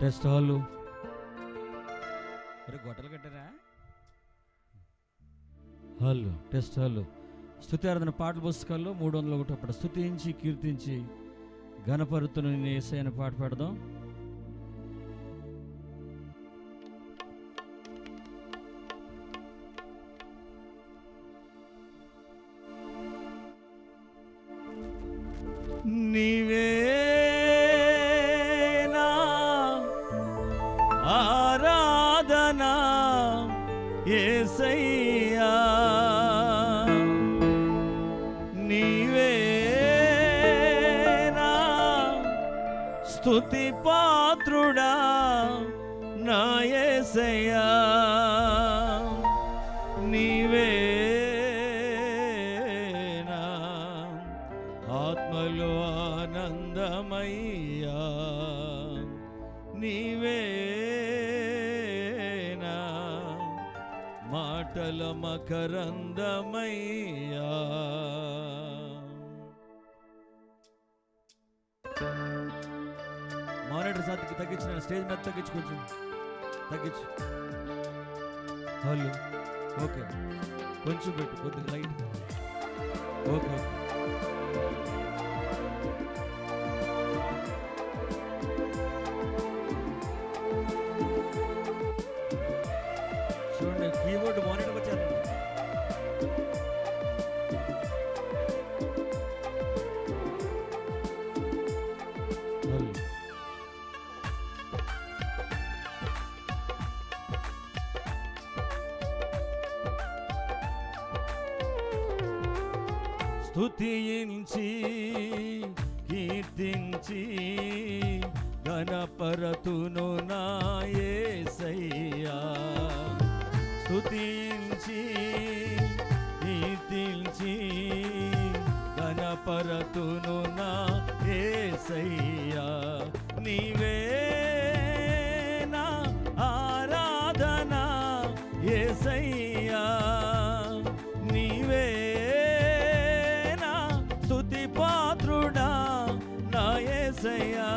Test hall గొట్టలు కట్టారా? Hall test hall స్తుతి ఆరాధన పాటల పుస్తకాల్లో 301 అప్పుడు స్తుతించి కీర్తించి ఘనపరుతును యేసయ్యను పాట పాడదాం. నీవేనా ఆరాధనా యేసయ్యా, నీవేనా స్తుతి పాత్రుడా నా యేసయ్యా, నీవేనా ఆత్మలో ఆనందమయ్యా, నీవేనా మాటల మకరందమయ్యా. మానిటర్ సాతికి తగ్గించిన స్టేజ్ మీద తగ్గించు, కొంచెం తగ్గించు. హలో ఓకే, కొంచెం పెట్టు, కొద్దిగా లైట్. ఓకే చూడండి, కీబోర్డ్ మానిటర్ వచ్చారు. స్తుతించి కీర్తించి ఘనపరతును నా యేసయ్యా, స్తుతించి కీర్తించి ఘనపరతును నా యేసయ్యా, నీవేనా ఆరాధనా యేసయ్యా, నీవేనా స్తుతి పాత్రుడా నా యేసయ్యా,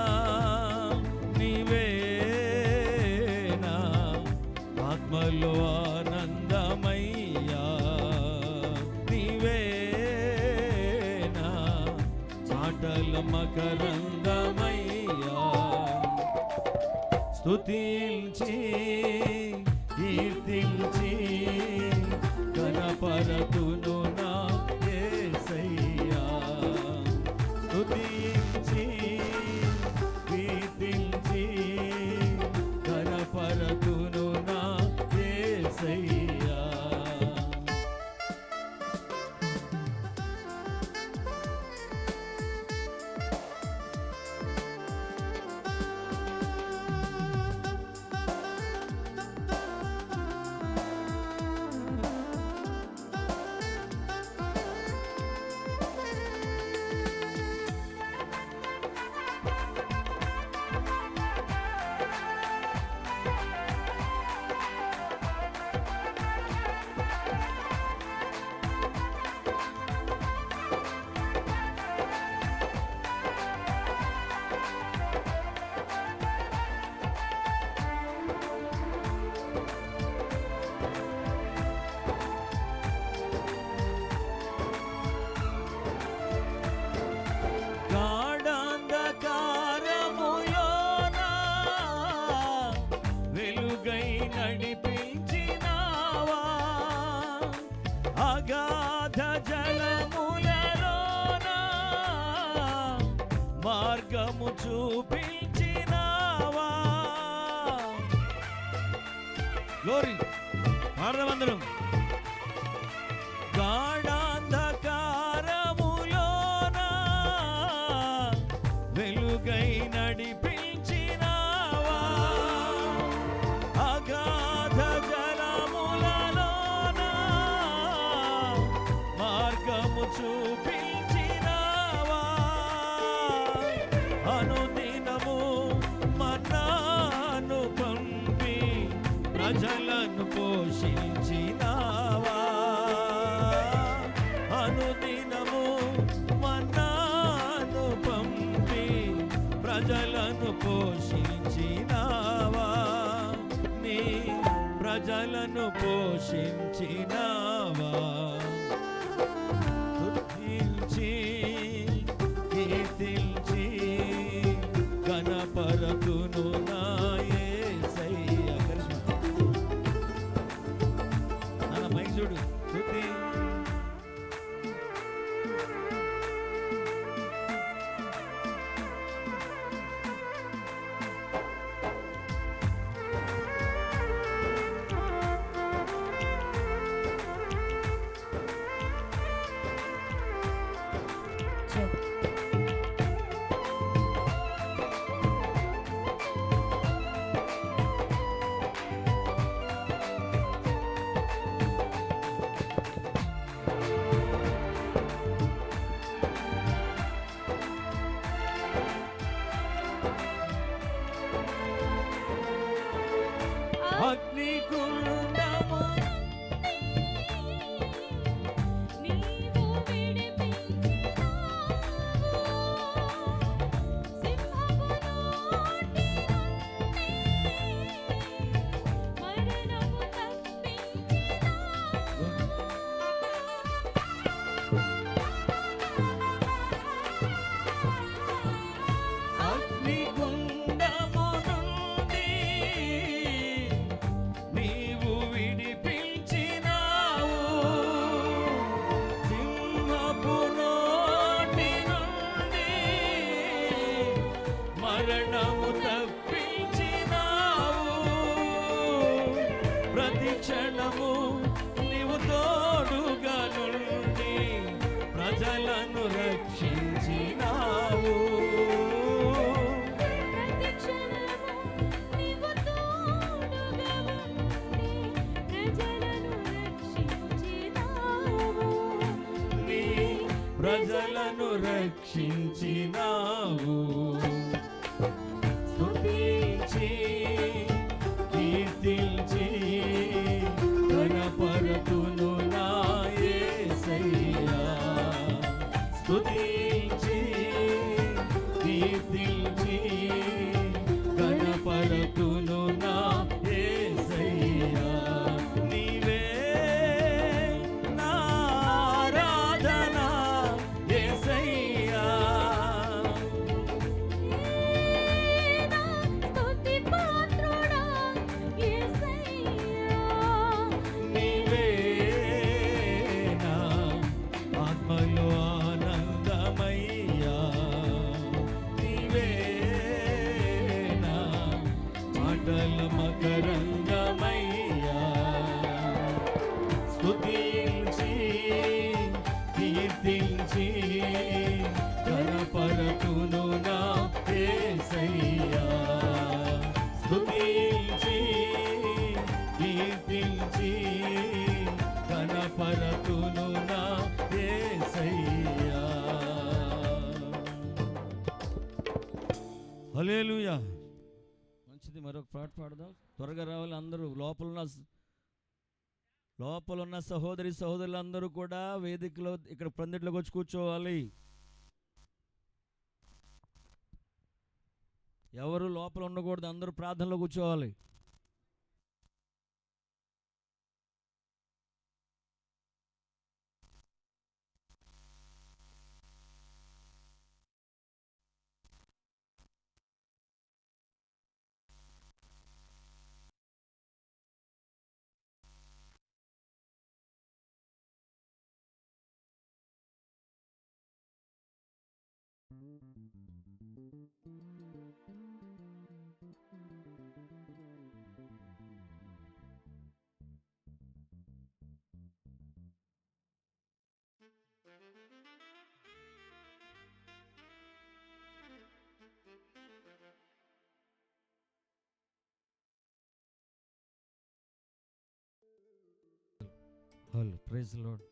నీవేనా ఆత్మలో ఆనందమయ్యా, నీవేనా చాటల మకరందమయ్యా. స్తుతించి కీర్తించి ఘనపరతును నా యేసయ్యా, స్తుతించి కీర్తించి ఘనపరతును నా యేసయ్యా. నడిపించినావా అగాధ జలములలోన మార్గము చూపించినావా. గ్లోరీ పాడదామందరం. గాఢాంధకారములోన వెలుగై నడిపించినావా అగాధ జలములలోన మార్గము చూపించినావా. అనుదినము మన్నాను పంపి ప్రజలను పోషించినావా. అనుదినము మన్నాను పంపి ప్రజలను పోషించినావా. ప్రజలను పోషించినావా. స్తుతించి కీర్తించి ఘనపరతును నా యేసయ్య. నాన్న మైక్ చూడు. స్తుతి అగ్నిగుండము నీవు విడిపించినావు. సింహపు నోటి మరణము తప్పించినావు. అగ్నిగుండము నుండి నీవు విడిపించినావు. సింహపు నోటి నుండి మరణము తప్పించినావు. ప్రతి క్షణము నీవు తోడుగా నుండి ప్రజలను రక్షించినావు. ప్రతి క్షణము నీవు తోడుగా ఉండి ప్రజలను రక్షించినావు. నీ ప్రజలను రక్షించినావు. స్తుతించి కీర్తించి ఘనపరతును నా యేసయ్య. స్తుతించి కీర్తించి ఘనపరతును నా యేసయ్య. నీవే నా ఆరాధన యేసయ్య. నా స్తుతి పాత్రుడా యేసయ్యా. నీవే నా ఆత్మలో ఆనందమయ్యా. నీవే నా మాటల మకరంగమయ్యా. స్తుతించి కీర్తించి ఘనపరతును నా యేసయ్యా. స్తుతించి కీర్తించి ఘనపరతును నా యేసయ్యా. హల్లెలూయా. మంచిది, మరొక పాట పాడదాం. త్వరగా రావాలి అందరూ. లోపల ఉన్న సహోదరి సహోదరులందరూ కూడా వేదికలో ఇక్కడ పందిట్లోకి వచ్చి కూర్చోవాలి. ఎవరు లోపల ఉండకూడదు, అందరూ ప్రార్థనలో కూర్చోవాలి. Hello, praise Lord.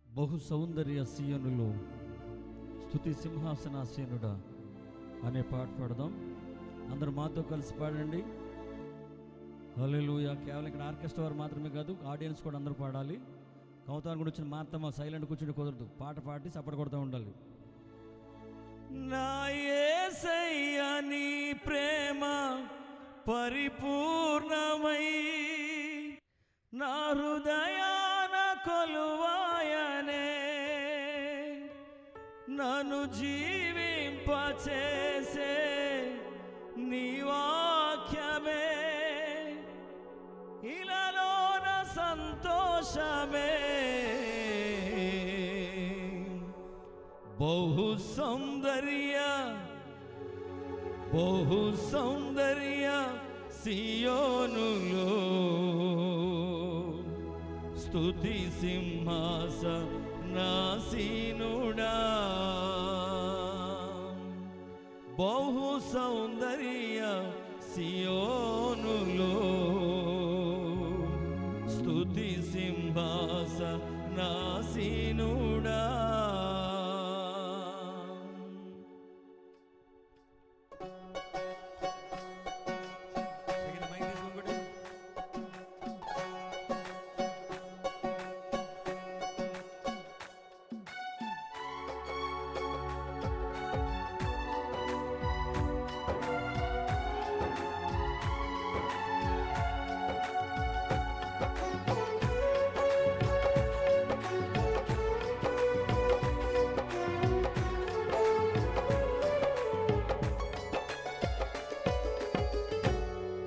బహు సౌందర్య సీయనులో స్తుతి సింహాసనాసీనుడా అనే పాట పాడదాం. అందరూ మాతో కలిసి పాడండి. హల్లెలూయా. కేవలం ఇక్కడ ఆర్కెస్ట్రా వారు మాత్రమే కాదు, ఆడియన్స్ కూడా అందరూ పాడాలి. నవ్వుతాను కూడా వచ్చిన మా అత్తమ్మ సైలెంట్ కూర్చుని కుదరదు, పాట పాడి సపోర్ట్ కొడుతూ ఉండాలి. నా యేసయ్య నీ ప్రేమ పరిపూర్ణమై నా హృదయాన కొలువాయనే, నన్ను జీవింపచేసే నీ వాక్యమే ఇలాలోన సంతోషమే. బహు సౌందర్య సియోనులో స్తుతి సింహాసనాసీనుడా. బహు సౌందర్య సియోనులో స్తుతి సింహాసనాసీనుడా.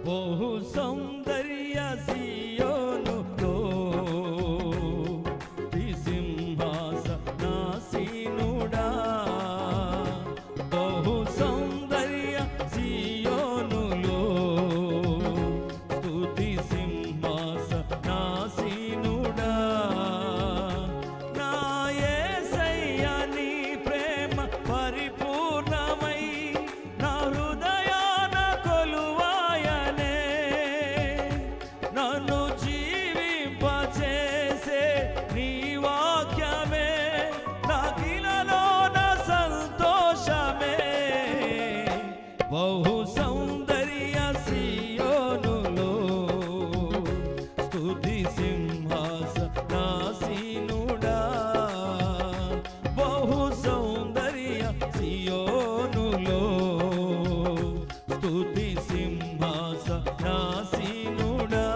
బహు సౌందర్య సియోనులో సింహాసనాసీనుడా. బహు సౌందర్య సియోనులో స్తుతి సింహాసనాసీనుడా. నా యేసయ్య నీ ప్రేమ పరిపూర్ణమై నా హృదయాన కొలువాయనే, నన్ను జీవింపచేసే నీ వాక్యమే నాకిలలోన సంతోషమే. బహు సౌందర్య సియోనులో స్తుతి సింహాసనాసీనుడా. బహు సౌందర్య సియోనులో స్తుతి సింహాసనాసీనుడా.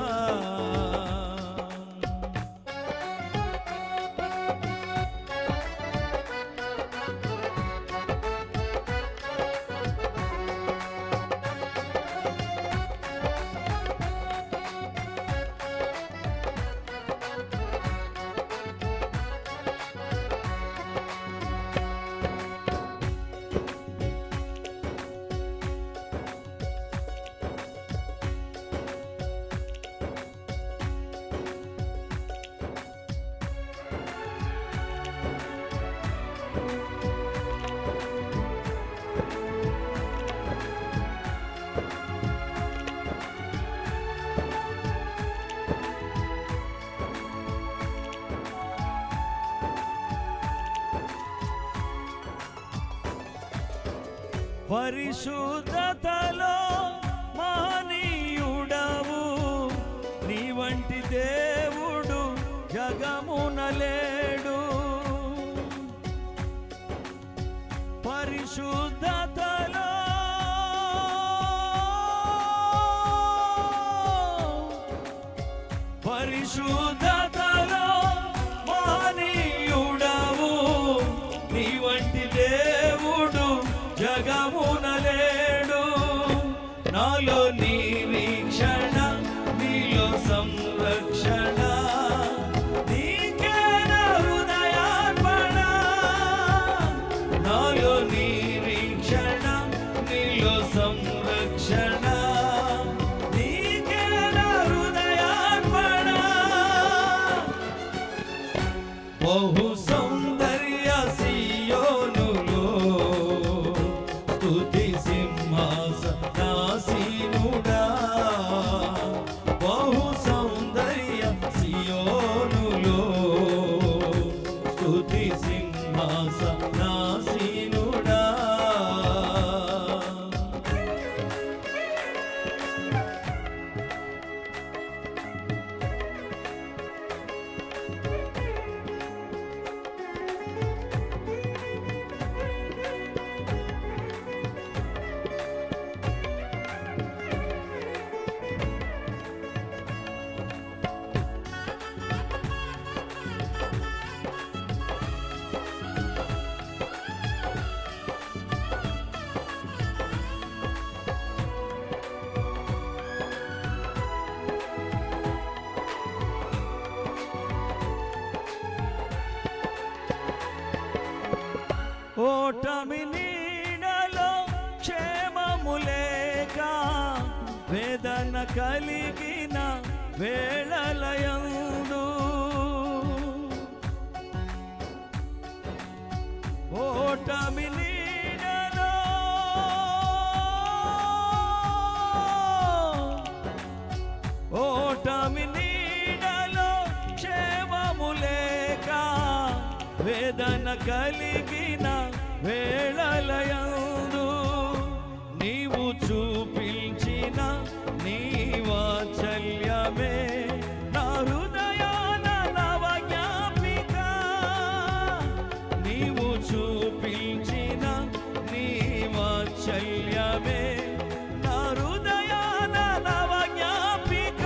పరిశుద్ధతలో మహనీయుడవు, నీ వంటి దేవుడు జగమున లేడు. పరిశుద్ధతలో మహనీయుడవు, నీ వంటి దేవుడు జగమున లేడు. నాలో నిరీక్షణ, నీలో సంరక్షణ, నీకే నా హృదయార్పణ. నాలో నిరీక్షణ, నీలో సంరక్షణ, నీకే నా హృదయార్పణ. బహు సౌందర్య సియోనులో స్తుతి సింహాసనాసీనుడా. బహు సౌందర్య సియోనులో స్తుతి సింహాసనాసీనుడా. ఓటమి నీడలో క్షేమము లేక వేదన కలిగిన వేళలయందు ఓటమి నీడలో ఓటమి నీడలో క్షేమము లేక వేదన కలిగిన వేళలయందు నీవు చూపించిన నీ వాత్సల్యమే నా హృదయాన నవ జ్ఞాపిక నీవు చూపించిన నీ వాత్సల్యమే నా హృదయాన నవ జ్ఞాపిక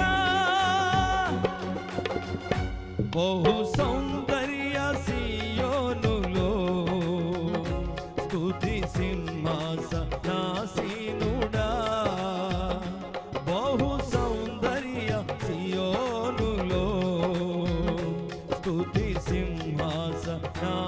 బహు సౌందర్య సియోనులో స్తుతి సింహాసనాసీనుడా బహు సౌందర్య సియోనులో స్తుతి సింహాసనాసీనుడా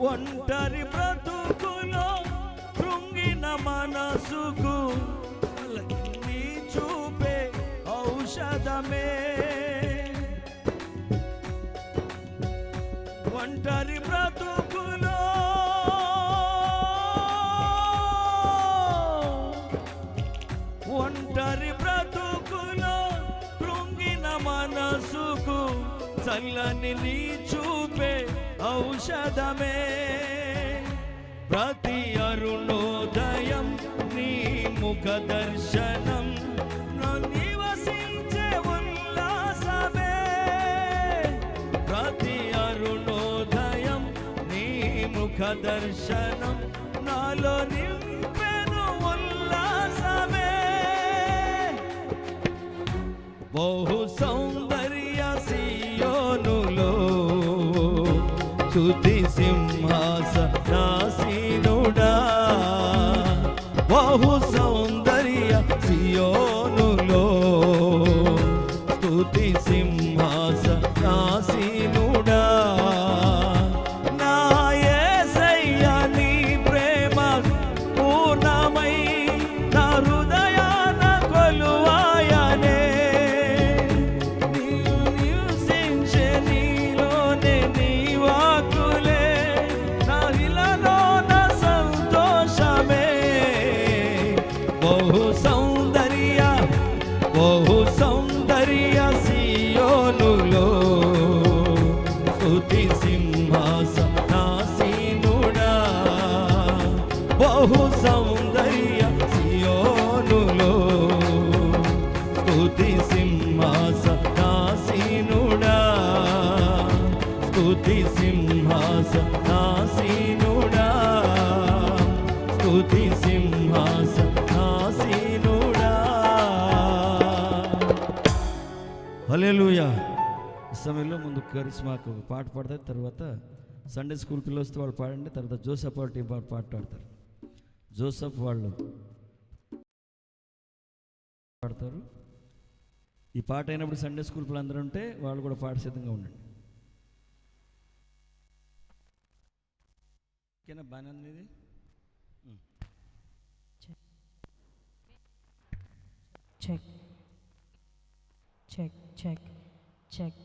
ఒంటరి బ్రతుకులో కృంగిన మనసుకు నీ చూపే ఔషధమే ఒంటరి బ్రతుకులో ఒంటరి బ్రతుకులో కృంగిన మనసుకు చల్లని నీ చూపే ఔషధమే ప్రతి అరుణోదయం నీ ముఖ దర్శనం నివసించే ఉల్లాసమే ప్రతి అరుణోదయం నీ ముఖ దర్శనం నాలో నింపెను ఉల్లాసమే బహు సౌందర్య సియోనులో స్తుతి సింహాసనాసీనుడా బహు సౌందర్య సియోనులో స్తుతి సింహాసనాసీనుడా నా యేసయ్య నీ ప్రేమ పూర్ణమై నా హృదయాన కొలువాయనే నీవు నివసించే నీలోనే నీ వాక్కులే నా ఇలలో నా సంతోషమే బహు సౌందర్య సియోనులో స్తుతి సింహాసనాసీనుడా బహు సౌందర్య సియోనులో స్తుతి సింహాసనాసీనుడా స్తుతి సింహాసనాసీనుడా స్తుతి సింహాసనాసీనుడా హల్లెలూయా. ఈ సమయంలో ముందు కరిస్మాకు పాట పాడతారు, తర్వాత సండే స్కూల్ పిల్లలతో వాళ్ళు పాడండి, తర్వాత జోసఫ్ వాళ్ళ టీం పాట పాడతారు. జోసఫ్ వాళ్ళు పాడతారు. ఈ పాట అయినప్పుడు సండే స్కూల్ పిల్లలు అందరూ ఉంటే వాళ్ళు కూడా పాట సిద్ధంగా ఉండండి. ఓకేనా? బాగానే ఉంది ఇది. Check check check check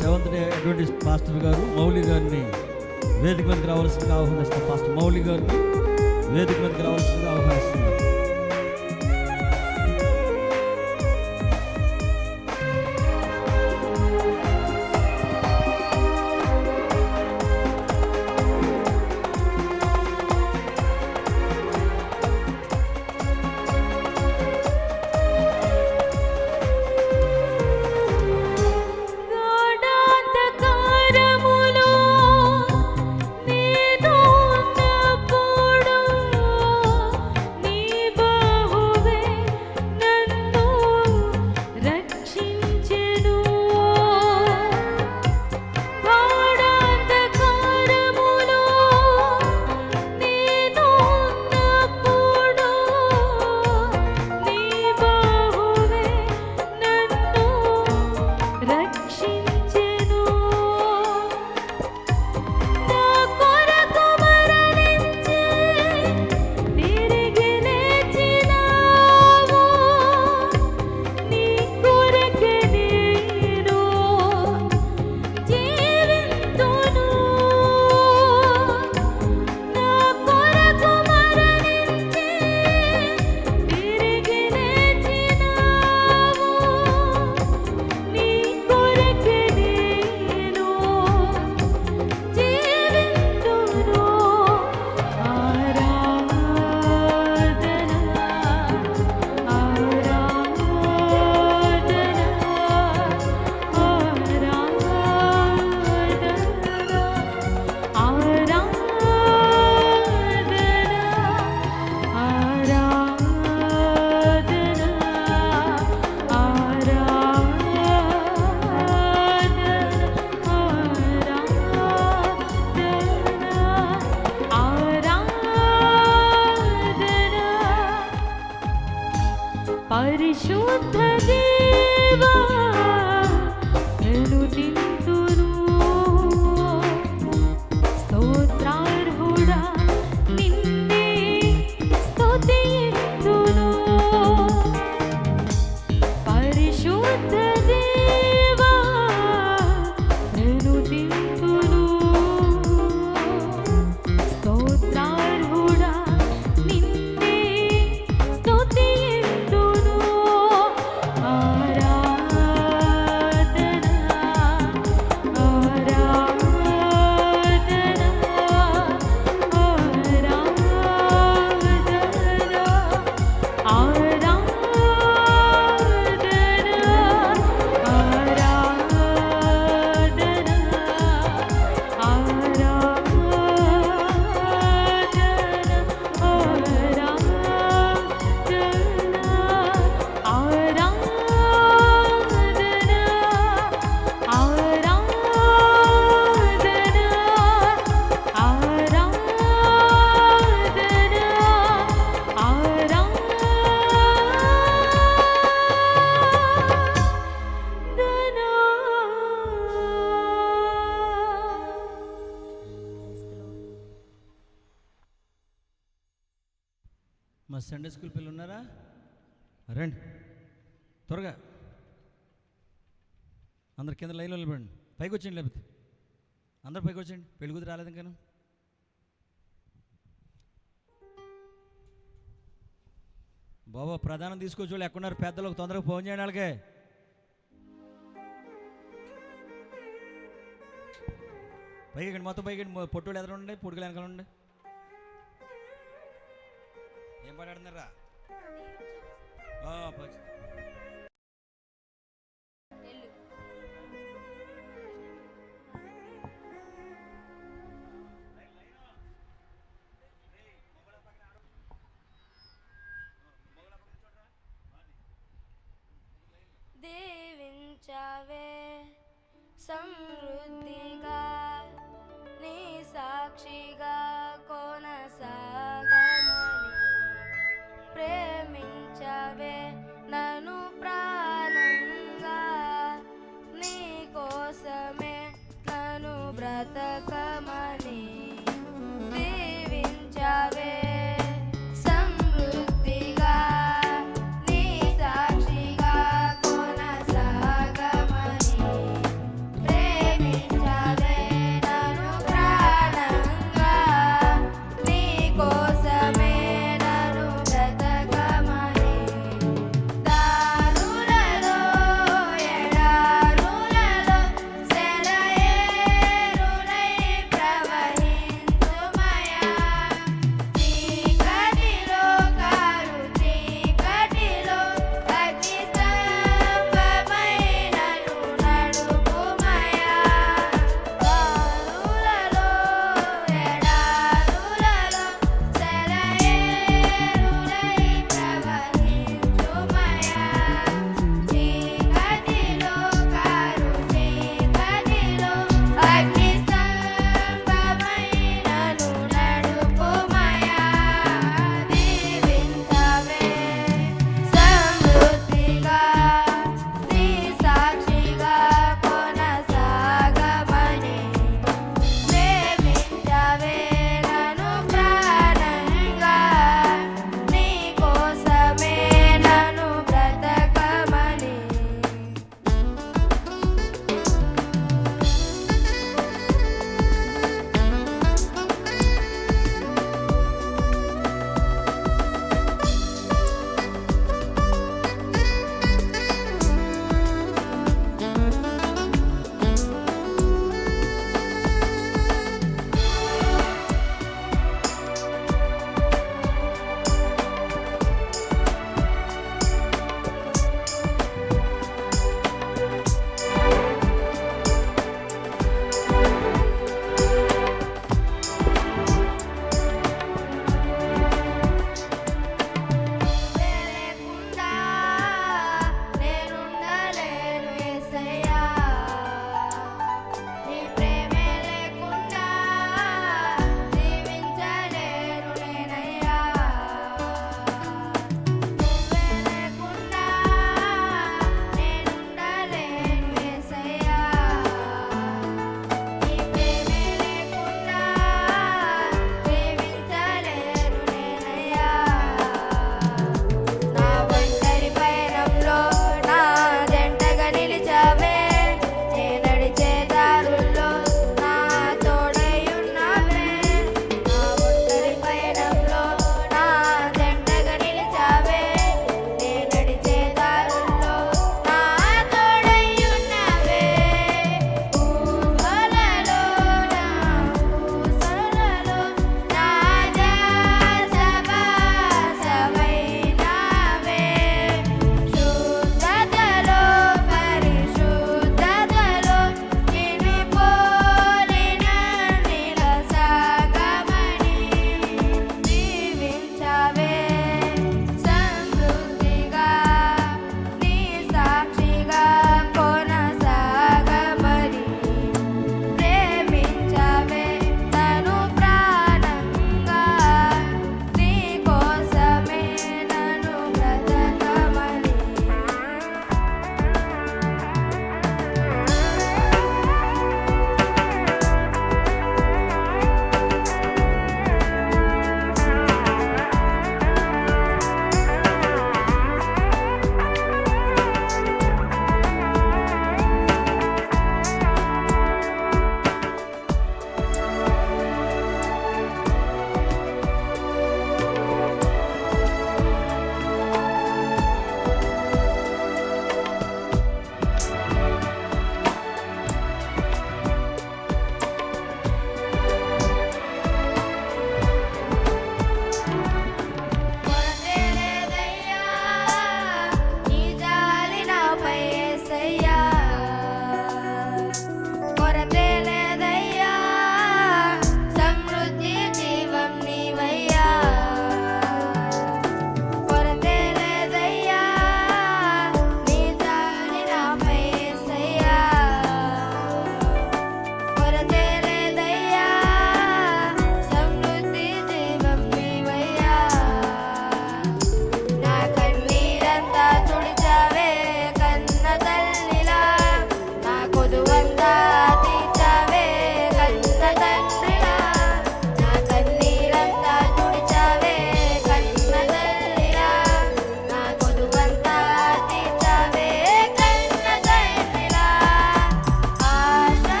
seventh day Adventist pastor గారు మౌలి గారిని వేదిక మీదకి రావాల్సిందిగా ఆహ్వానిస్తున్నారు. పాస్టర్ మౌలి గారిని వేదిక మీదకి రావాల్సిందిగా ఆహ్వానిస్తున్నారు. నీ దేవా వెలుదింతును స్తోత్రార్హుడా నిన్నే స్తుతింతును పరిశుద్ధ దేవా వెలుదింతును స్తోత్రార్హుడా నిన్నే స్తుతింతును మా సండే స్కూల్ పిల్లలు ఉన్నారా? రండి త్వరగా అందరు కింద లైన్లో నిలబడండి. పైకి వచ్చేయండి, లేకపోతే అందరు పైకి వచ్చేయండి. పెళ్లి కూతురు రాలేదు ఇంకాను. బాబా ప్రధానం తీసుకొచ్చి వాళ్ళు ఎక్కడున్నారు? పెద్దలకు తొందరగా ఫోన్ చేయండి వాళ్ళకే. పైకి మొత్తం పైకి పొట్టులు ఎదురు ఉండండి, పొడుగులు వెనకాల ఉండండి. ఏం పాడాడుతున్నారా? దీవించవే సమృద్ధిగా నీ సాక్షిగా కొనసాగమని ప్రేమించవే నన్ను ప్రాణంగా నీ కోసమే నన్ను బ్రతకమని దీవించవే సమృద్ధిగా నీ సాక్షిగా కొనసాగమని ప్రేమించవే నన్ను ప్రాణంగా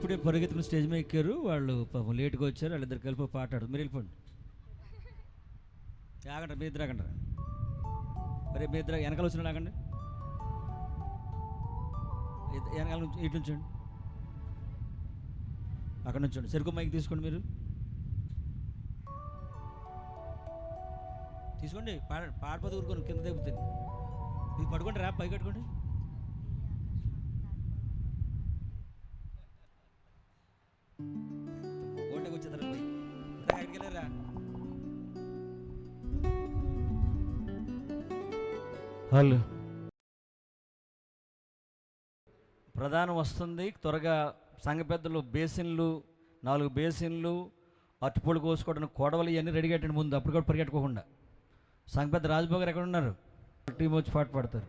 ఇప్పుడే పరిగెత్తుకుని స్టేజ్ మీద ఎక్కారు వాళ్ళు, పాపం లేట్గా వచ్చారు. వాళ్ళిద్దరు కలిపి పాట ఆడదు. మీరు వెళ్ళిపోండి, ఆగండి, మీ ఇద్దరు ఆగండి. మరి మీ ఇద్దరు వెనకాల వచ్చిన ఆగండి, వెనకాల నుంచి ఇటు నుంచండి, అక్కడ నుంచండి. సరుకు మైక్ తీసుకోండి, మీరు తీసుకోండి. పాడపోతే ఊరుకోండి, కింద తెగుతుంది. ఇది పడుకోండి, ర్యాప్ పై కట్టుకోండి. ఓటకి వచ్చేద్దరు పోయి ఎక్కడికి వెళ్ళారా? హలో, ప్రధానం వస్తుంది త్వరగా. సంఘ పెద్దలు బేసిన్లు, 4 బేసిన్లు, అట్టుపొడి కోసుకోవడానికి కొడవలు ఇవన్నీ రెడీ కట్టండి ముందు, అప్పుడు కూడా పరిగెట్టుకోకుండా. సంఘ పెద్ద రాజబాబు గారు ఎక్కడ ఉన్నారు? టీం వచ్చి పాట పాడతారు.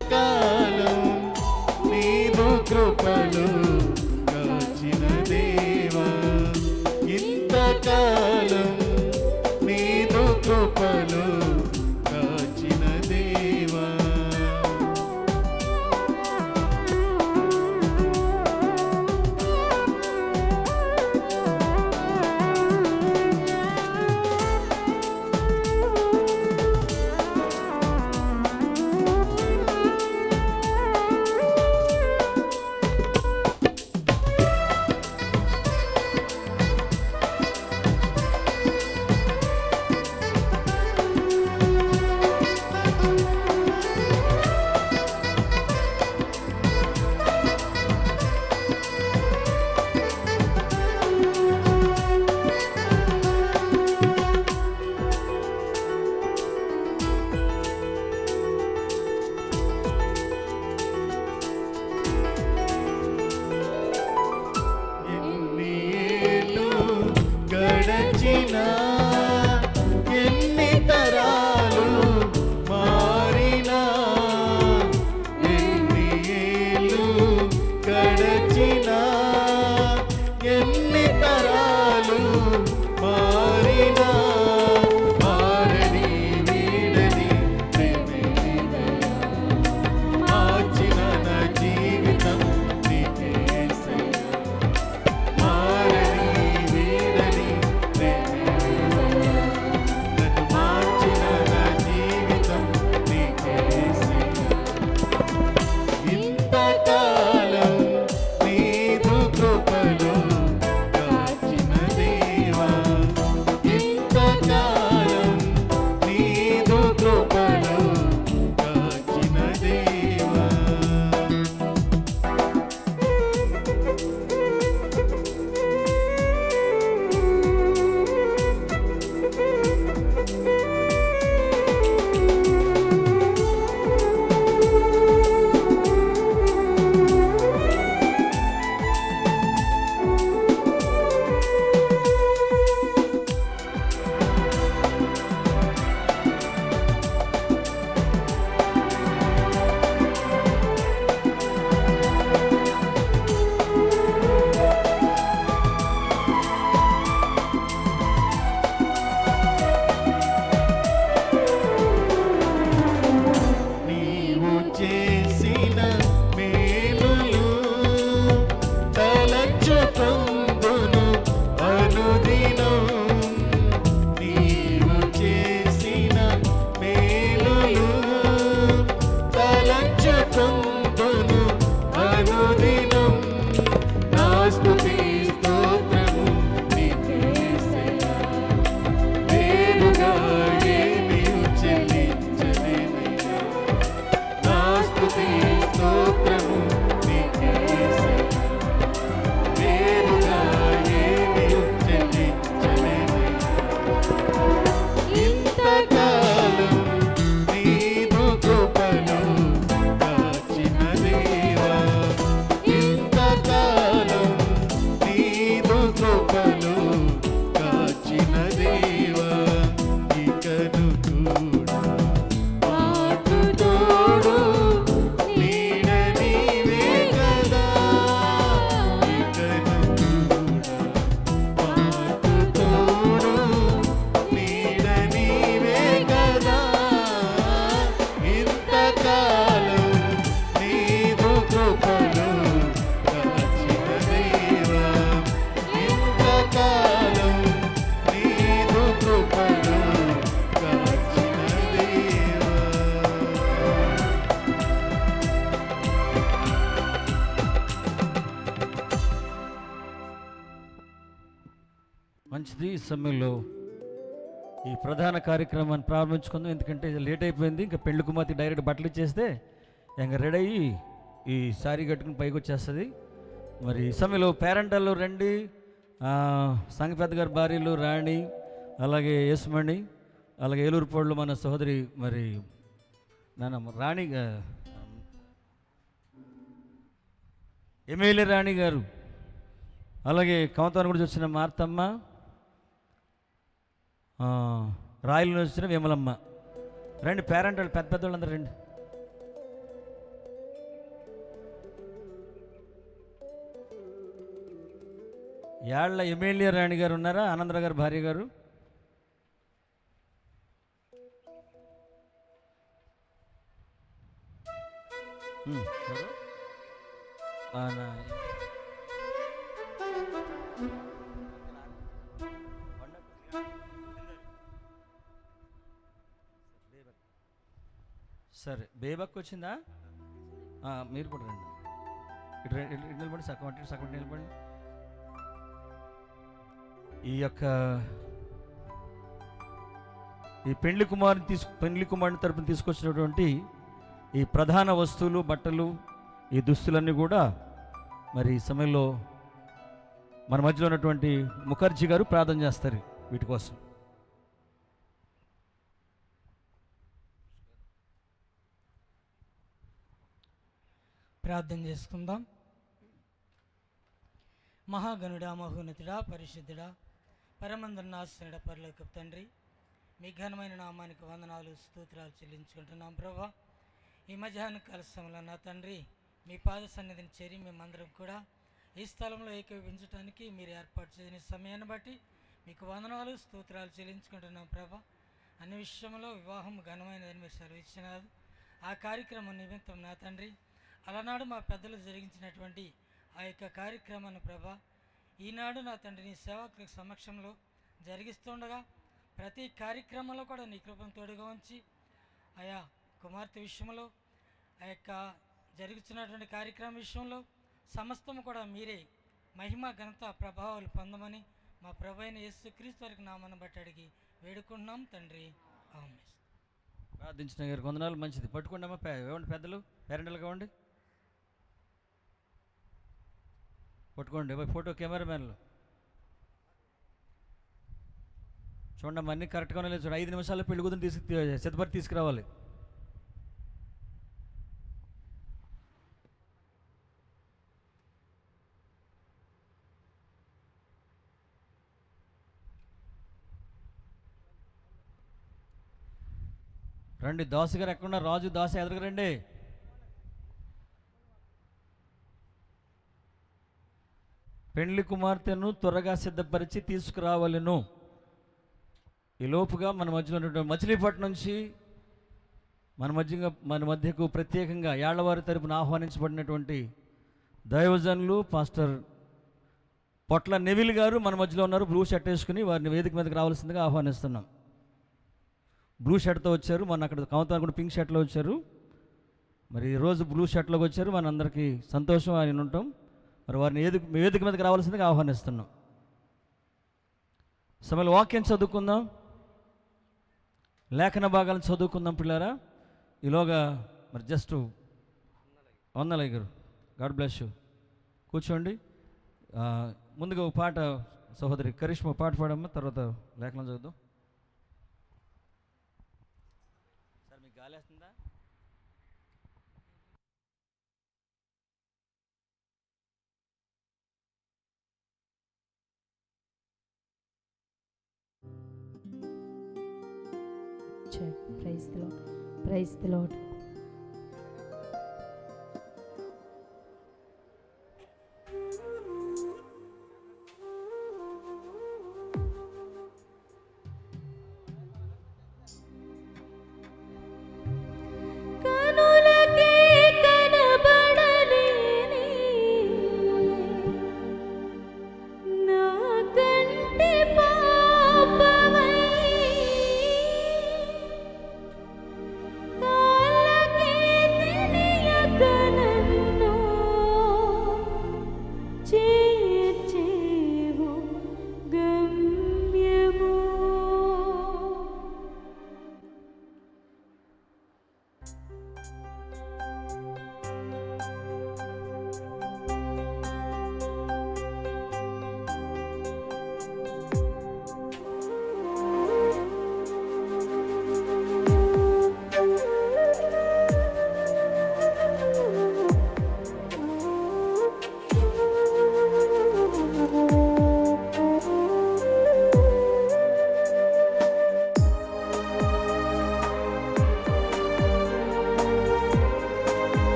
కాలం నీదు కృపలు కాచిన దేవా, ఇంతకాలం నీదు కృపలు కాచిన దేవా. ఈ సమయంలో ఈ ప్రధాన కార్యక్రమాన్ని ప్రారంభించుకుందాం. ఎందుకంటే లేట్ అయిపోయింది. ఇంకా పెళ్లి కుమార్తె డైరెక్ట్ బట్టలు ఇచ్చేస్తే ఇంకా రెడీ అయ్యి ఈ సారీ కట్టుకుని పైకి వచ్చేస్తుంది. మరి ఈ సమయంలో పేరెంటల్లో రండి. సంఘ పెద్ద గారి భార్యలు రాణి, అలాగే యేసుమణి, అలాగే ఏలూరుపాడులో మన సహోదరి మరి నాన్న రాణి ఎమ్మెల్యే రాణి గారు, అలాగే కమతాన్ని గురించి వచ్చిన మార్తమ్మ, రాయల నుంచి వచ్చిన విమలమ్మ. రండి పేరెంట్ వాళ్ళు పెద్ద పెద్ద వాళ్ళందరూ రండి. యాళ్ళ ఎమ్మెల్యే రాణి గారు ఉన్నారా? ఆనందరావు గారు భార్య గారు. సరే బేబక్ వచ్చిందా? మీరు కూడా రండి. ఇటు నిలబడి సగం నిలబడి. ఈ పెండ్లి కుమారుని తరపున తీసుకొచ్చినటువంటి ఈ ప్రధాన వస్తువులు, బట్టలు, ఈ దుస్తులన్నీ కూడా మరి ఈ సమయంలో మన మధ్యలో ఉన్నటువంటి ముఖర్జీ గారు ప్రార్థన చేస్తారు వీటి కోసం. ప్రార్థన చేసుకుందాం. మహాగణుడా, మహోన్నతుడా, పరిశుద్ధుడా, పరమందనాశనుడ, పరలోకపు తండ్రి, మీ ఘనమైన నామానికి వందనాలు, స్తోత్రాలు చెల్లించుకుంటున్నాం ప్రభా. ఈ మధ్యాహ్న కాల సమయంలో నా తండ్రి మీ పాద సన్నిధిని చేరి మేమందరం కూడా ఈ స్థలంలో ఏకీభవించడానికి మీరు ఏర్పాటు చేసిన సమయాన్ని బట్టి మీకు వందనాలు, స్తోత్రాలు చెల్లించుకుంటున్నాం ప్రభా. అన్ని విషయంలో వివాహం ఘనమైనదని మీరు సెలవిచ్చినారు. ఆ కార్యక్రమం నిమిత్తం నా తండ్రి అలనాడు మా పెద్దలు జరిగించినటువంటి ఆ యొక్క కార్యక్రమాన్ని ప్రభా ఈనాడు నా తండ్రి నీ సేవకుల సమక్షంలో జరిగిస్తుండగా ప్రతి కార్యక్రమంలో కూడా నీ కృపను తోడుగా ఉంచి ఆయా కుమార్తె విషయంలో ఆ యొక్క జరుగుతున్నటువంటి కార్యక్రమం విషయంలో సమస్తము కూడా మీరే మహిమ, ఘనత, ప్రభావాలు పొందమని మా ప్రభు అయిన యేసుక్రీస్తు వారికి నామను బట్టి అడిగి వేడుకుంటున్నాం తండ్రి, ఆమేన్. ప్రార్థించిన గారు వందనాలు. మంచిది. పట్టుకోండి అమ్మా. ఏమండి పెద్దలు పేరెంటలు కావండి, పట్టుకోండి. ఫోటో కెమెరామ్యాన్లు చూడండి అమ్మా, అన్నీ కరెక్ట్గానే లేదు. చూడండి 5 నిమిషాల్లో పెళ్లి కూతురు సిద్ధపడి తీసుకురావాలి. రండి. దాసు గారు ఎక్కడున్నా? రాజు, దాసు ఎదురుగా రండి. పెండ్లి కుమార్తెను త్వరగా సిద్ధపరిచి తీసుకురావాలను. ఈ లోపుగా మన మధ్యలో ఉన్నటువంటి మచిలీపట్నం నుంచి మన మధ్యకు ప్రత్యేకంగా యాళ్లవారి తరపున ఆహ్వానించబడినటువంటి దైవజనులు పాస్టర్ పొట్ల నెవిల్ గారు మన మధ్యలో ఉన్నారు. బ్లూ షర్ట్ వేసుకుని వారిని వేదిక మీదకి రావాల్సిందిగా ఆహ్వానిస్తున్నాం. బ్లూ షర్ట్తో వచ్చారు. మన అక్కడ కమతాలు కూడా పింక్ షర్ట్లో వచ్చారు. మరి ఈరోజు బ్లూ షర్ట్లోకి వచ్చారు. మనందరికీ సంతోషం ఆయన ఉంటాం. మరి వారిని వేదిక మీదకి రావాల్సిందిగా ఆహ్వానిస్తున్నాం. సమయంలో వాక్యం చదువుకుందాం, లేఖన భాగాలను చదువుకుందాం పిల్లారా. ఈలోగా మరి జస్ట్ వందలయ్య గారు, గాడ్ బ్లెస్ యూ, కూర్చోండి. ముందుగా ఒక పాట సహోదరి కరిష్మా పాట పాడమ్మా, తర్వాత లేఖనం చదువుదాం. సార్ మీకు గాలేస్తుందా? Praise the Lord. Praise the Lord. కాళ్ళ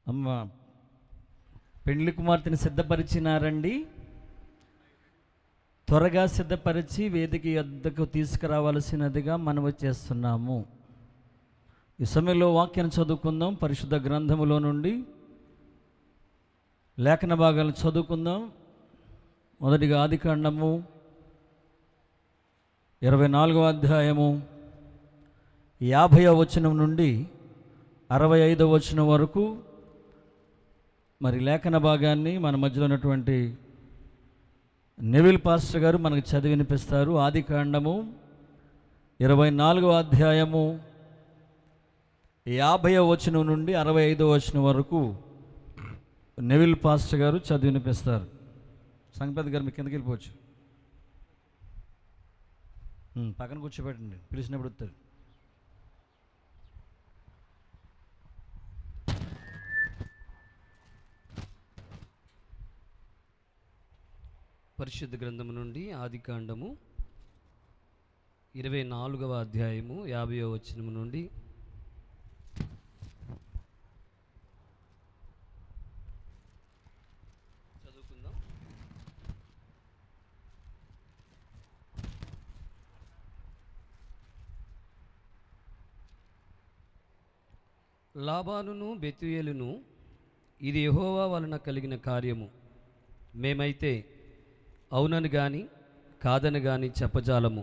అమ్మ పెండ్లి కుమార్తెని సిద్ధపరిచినారండి, త్వరగా సిద్ధపరిచి వేదిక యొద్దకు తీసుకురావాల్సినదిగా మనవి చేస్తున్నాము. ఈ సమయంలో వాక్యాన్ని చదువుకుందాం. పరిశుద్ధ గ్రంథములో నుండి లేఖన భాగాలను చదువుకుందాం. మొదటిగా ఆదికాండము 24వ అధ్యాయము 50వ వచనం నుండి 65వ వచనం వరకు మరి లేఖన భాగాన్ని మన మధ్యలో ఉన్నటువంటి నెవిల్ పాస్టర్ గారు మనకు చదివి వినిపిస్తారు. ఆదికాండము 24వ అధ్యాయము 50వ వచనం నుండి 65వ వచనం వరకు నెవిల్ పాస్టర్ గారు చదివి వినిపిస్తారు. సంగపతి గారు మీ కిందకి వెళ్ళిపోవచ్చు. పక్కన కూర్చోబెట్టండి, పిలిచినప్పుడు వస్తారు. పరిశుద్ధ గ్రంథము నుండి ఆదికాండము 24వ అధ్యాయము 50వ వచనము నుండి చదువుకుందాం. లాబానును బెతుయేలును, ఇది యెహోవా వలన కలిగిన కార్యము, మేమైతే అవునని గాని కాదని గాని చెప్పజాలము.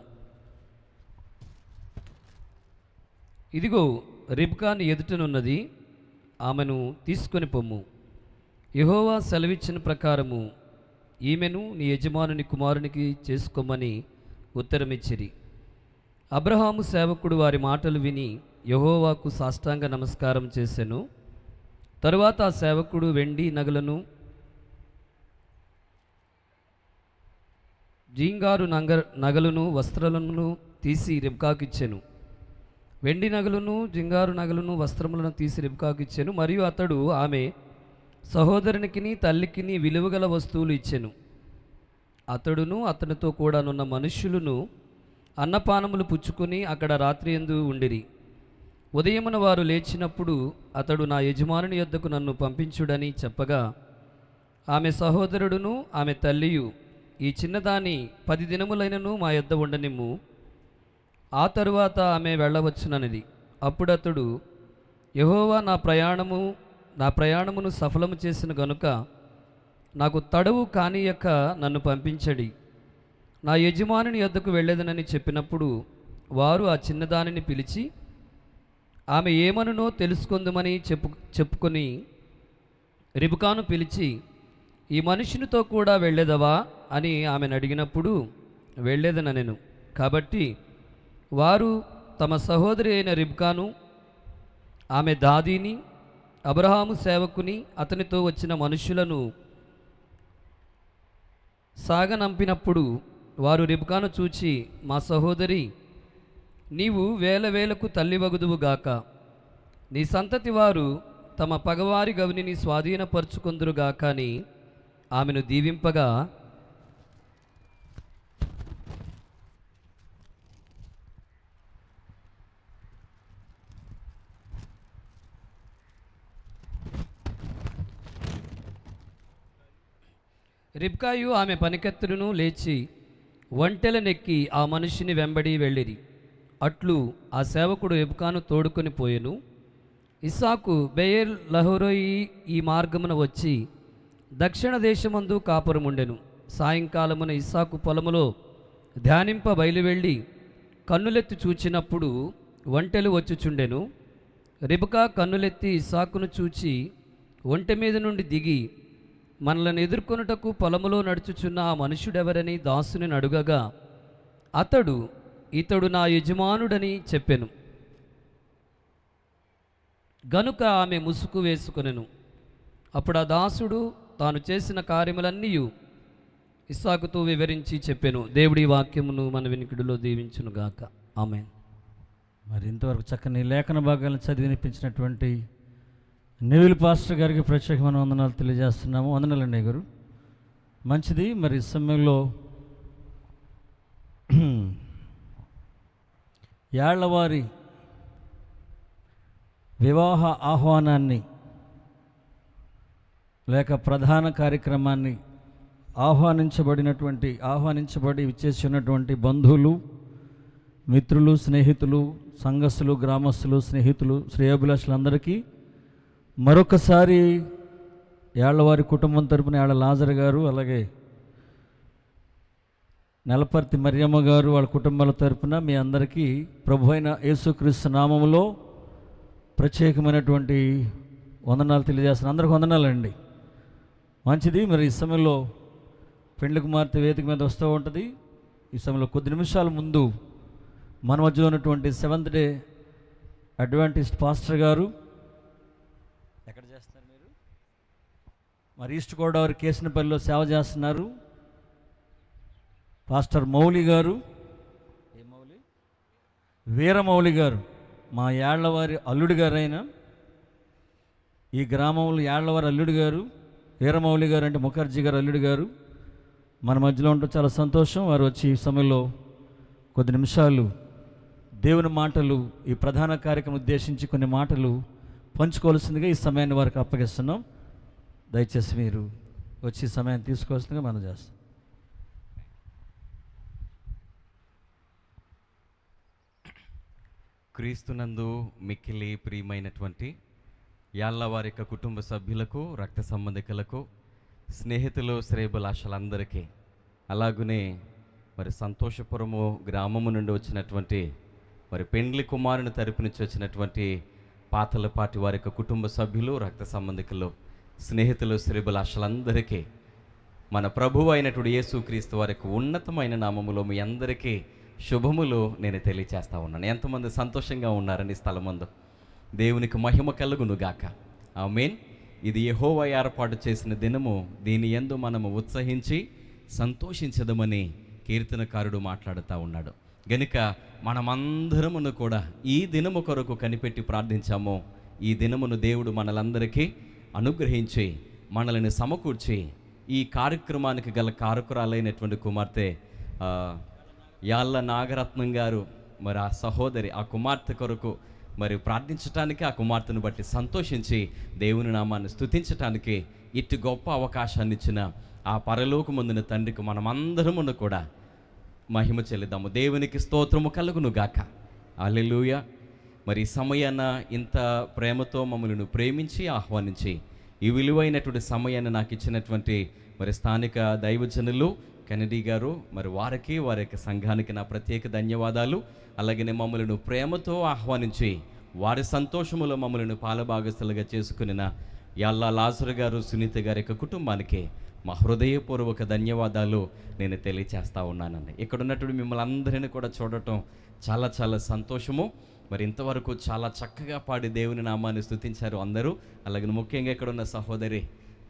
ఇదిగో రిబ్కాని ఎదుటనున్నది, ఆమెను తీసుకొని పొమ్ము. యెహోవా సెలవిచ్చిన ప్రకారము ఈమెను నీ యజమానుని కుమారునికి చేసుకోమని ఉత్తరమిచ్చిరి. అబ్రహాము సేవకుడు వారి మాటలు విని యెహోవాకు సాష్టాంగ నమస్కారం చేసెను. తరువాత ఆ సేవకుడు వెండి నగలను జీంగారు నగలను వస్త్రములను తీసి రిబ్కాకిచ్చెను. వెండి నగలను జింగారు నగలను వస్త్రములను తీసి రిబ్కాకిచ్చెను. మరియు అతడు ఆమె సహోదరునికిని తల్లికిని విలువగల వస్తువులు ఇచ్చెను. అతడును అతనితో కూడానున్న మనుష్యులను అన్నపానములు పుచ్చుకొని అక్కడ రాత్రియందు ఉండిరి. ఉదయమున వారు లేచినప్పుడు అతడు నా యజమానుని యొద్దకు నన్ను పంపించుడని చెప్పగా, ఆమె సహోదరుడును ఆమె తల్లియు, ఈ చిన్నదాని 10 దినములైనను మా యొద్ద ఉండనిమ్ము, ఆ తరువాత ఆమె వెళ్ళవచ్చుననిది. అప్పుడతడు, యెహోవా నా ప్రయాణమును సఫలము చేసిన గనుక నాకు తడవు కానియక నన్ను పంపించడి, నా యజమానుని యొద్దకు వెళ్ళేదనని చెప్పినప్పుడు వారు ఆ చిన్నదానిని పిలిచి ఆమె ఏమనునో తెలుసుకుందామని చెప్పుకొని రిబ్కాను పిలిచి, ఈ మనుషునితో కూడా వెళ్ళేదవా అని ఆమెను అడిగినప్పుడు వెళ్ళేదనెను. కాబట్టి వారు తమ సహోదరి అయిన రిబ్కాను, ఆమె దాదీని, అబ్రహాము సేవకుని, అతనితో వచ్చిన మనుషులను సాగనంపినప్పుడు వారు రిబ్కాను చూచి, మా సహోదరి, నీవు వేల వేలకు తల్లివగుదువుగాక, నీ సంతతి వారు తమ పగవారి గవిని స్వాధీనపరుచుకొందురుగాక అని ఆమెను దీవింపగా, రిబ్కాయు ఆమె పనికత్తులను లేచి ఒంటెలనెక్కి ఆ మనిషిని వెంబడి వెళ్ళిరి. అట్లు ఆ సేవకుడు రిబ్కాను తోడుకొని పోయెను. ఇస్సాకు బెయేర్ లహరోయి ఈ మార్గమున వచ్చి దక్షిణ దేశమందు కాపురముండెను. సాయంకాలమున ఇస్సాకు పొలములో ధ్యానింప బయలువెళ్ళి కన్నులెత్తి చూచినప్పుడు ఒంటెలు వచ్చుచుండెను. రిబ్కా కన్నులెత్తి ఇస్సాకును చూచి ఒంటె మీద నుండి దిగి, మనలను ఎదుర్కొనుటకు పొలములో నడుచుచున్న ఆ మనుష్యుడెవరని దాసుని అడుగగా, అతడు, ఇతడు నా యజమానుడని చెప్పెను. గనుక ఆమె ముసుగు వేసుకొనెను. అప్పుడు ఆ దాసుడు తాను చేసిన కార్యములన్నీ ఇస్సాకుతో వివరించి చెప్పెను. దేవుడి వాక్యమును మన వినికిడిలో దీవించునుగాక. ఆమేన్. మరి ఇంతవరకు చక్కని లేఖన భాగాలను చదివి వినిపించినటువంటి నెవిల్ పాస్టర్ గారికి ప్రత్యేకమైన వందనాలు తెలియజేస్తున్నాము. వందనాలండి గారు, మంచిది. మరి ఈ సమయంలో యాళ్లవారి వివాహ ఆహ్వానాన్ని లేక ప్రధాన కార్యక్రమాన్ని ఆహ్వానించబడి విచ్చేసినటువంటి బంధువులు, మిత్రులు, స్నేహితులు, సంఘస్థులు, గ్రామస్తులు, స్నేహితులు, శ్రేయోభిలాషులందరికీ మరొకసారి యాళ్లవారి కుటుంబం తరపున యాళ్ల లాజర్ గారు, అలాగే నెలపర్తి మరియమ్మ గారు వాళ్ళ కుటుంబాల తరపున మీ అందరికీ ప్రభు అయిన యేసుక్రీస్తు నామములో ప్రత్యేకమైనటువంటి వందనాలు తెలియజేస్తున్నాను. అందరికి వందనాలండి. మంచిది. మరి ఈ సమయంలో పెండ్లి కుమార్తె వేదిక మీద వస్తూ ఉంటుంది. ఈ సమయంలో కొద్ది నిమిషాల ముందు మన మధ్యలో ఉన్నటువంటి 7th డే అడ్వెంటిస్ట్ పాస్టర్ గారు, ఎక్కడ చేస్తున్నారు మీరు? మరి ఈస్ట్ గోదావరి కేసినపల్లిలో సేవ చేస్తున్నారు. పాస్టర్ మౌలి గారు, ఏ మౌలి? వీరమౌలి గారు, మా యాళ్లవారి అల్లుడి గారైన ఈ గ్రామంలో యాళ్లవారి అల్లుడి గారు వీరమౌలి గారు, అంటే ముఖర్జీ గారు అల్లుడి గారు మన మధ్యలో ఉండటం చాలా సంతోషం. వారు వచ్చి ఈ సమయంలో కొద్ది నిమిషాలు దేవుని మాటలు, ఈ ప్రధాన కార్యక్రమం ఉద్దేశించి కొన్ని మాటలు పంచుకోవాల్సిందిగా ఈ సమయాన్ని వారికి అప్పగిస్తున్నాం. దయచేసి మీరు వచ్చి ఈ సమయాన్ని తీసుకోవాల్సిందిగా మనం చేస్తాం. క్రీస్తునందు మిక్కిలి ప్రియమైనటువంటి యాళ్లవారి యొక్క కుటుంబ సభ్యులకు, రక్త సంబంధికులకు, స్నేహితులు, శ్రేయోభిలాషులందరికీ, అలాగునే మరి సంతోషపురము గ్రామము నుండి వచ్చినటువంటి మరి పెండ్లి కుమారుని తరపు నుంచి వచ్చినటువంటి పాతలపాటి వారి యొక్క కుటుంబ సభ్యులు, రక్త సంబంధికులు, స్నేహితులు, శ్రేయోభిలాషులందరికీ మన ప్రభువు అయినటువంటి యేసుక్రీస్తు వారి యొక్క ఉన్నతమైన నామములో మీ అందరికీ శుభములు నేను తెలియచేస్తా ఉన్నాను. ఎంతమంది సంతోషంగా ఉన్నారని స్థలం ముందు దేవునికి మహిమ కలుగునుగాక. ఆమేన్. ఇది యెహోవా ఏర్పాటు చేసిన దినము, దీని యందు మనము ఉత్సహించి సంతోషించదమని కీర్తనకారుడు మాట్లాడుతూ ఉన్నాడు. గనుక మనమందరమును కూడా ఈ దినము కొరకు కనిపెట్టి ప్రార్థించాము. ఈ దినమును దేవుడు మనలందరికీ అనుగ్రహించి మనల్ని సమకూర్చి ఈ కార్యక్రమానికి గల కారకురాలైనటువంటి కుమార్తె యాళ్ళ నాగరత్నం గారు, మరి ఆ సహోదరి, ఆ కుమార్తె కొరకు మరి ప్రార్థించటానికి, ఆ కుమార్తెను బట్టి సంతోషించి దేవుని నామాన్ని స్తుతించటానికి ఇటు గొప్ప అవకాశాన్ని ఇచ్చిన ఆ పరలోకమందున తండ్రికి మనమందరమును కూడా మహిమ చెల్లిద్దాము. దేవునికి స్తోత్రము కలుగును గాక. హల్లెలూయా. మరి ఈ సమయాన ఇంత ప్రేమతో మమ్మల్ని ప్రేమించి ఆహ్వానించి ఈ విలువైనటువంటి సమయాన్ని నాకు ఇచ్చినటువంటి మరి స్థానిక దైవజనులు కెనడీ గారు, మరి వారికి, వారి యొక్క సంఘానికి నా ప్రత్యేక ధన్యవాదాలు. అలాగనే మమ్మల్ని ప్రేమతో ఆహ్వానించి వారి సంతోషములో మమ్మల్ని పాలభాగస్తులుగా చేసుకున్న యాళ్ళ లాజర్ గారు, సునీత గారి యొక్క కుటుంబానికి మా హృదయపూర్వక ధన్యవాదాలు నేను తెలియచేస్తూ ఉన్నానండి. ఇక్కడ ఉన్నటువంటి మిమ్మల్ని అందరినీ కూడా చూడటం చాలా చాలా సంతోషము. మరి ఇంతవరకు చాలా చక్కగా పాడి దేవుని నామాన్ని స్తుతించారు అందరూ. అలాగే ముఖ్యంగా ఇక్కడ ఉన్న సహోదరి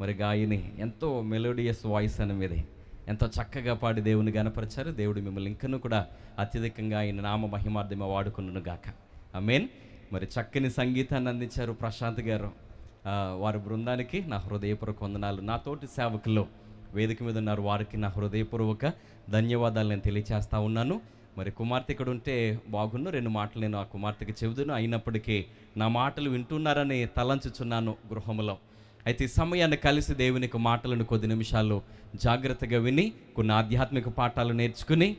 మరి గాయని ఎంతో మెలోడియస్ వాయిస్ అనేది ఎంతో చక్కగా పాడి దేవుని గణపరిచారు. దేవుడు మిమ్మల్ని ఇంకనూ కూడా అత్యధికంగా ఆయన నామ మహిమార్థమే వాడుకున్నాను గాక. ఆమేన్. మరి చక్కని సంగీతాన్ని అందించారు ప్రశాంత్ గారు. వారి బృందానికి నా హృదయపూర్వక వందనాలు. నా తోటి సేవకులు వేదిక మీద ఉన్నారు, వారికి నా హృదయపూర్వక ధన్యవాదాలు నేను తెలియచేస్తూ ఉన్నాను. మరి కుమార్తె ఇక్కడ ఉంటే బాగున్ను, 2 మాటలు నేను ఆ కుమార్తెకి చెబుదును. అయినప్పటికీ నా మాటలు వింటున్నారని తలంచుచున్నాను గృహంలో. అయితే ఈ సమయాన్ని కలిసి దేవునికి మాటలను కొద్ది నిమిషాలు జాగ్రత్తగా విని కొన్ని ఆధ్యాత్మిక పాఠాలు నేర్చుకుని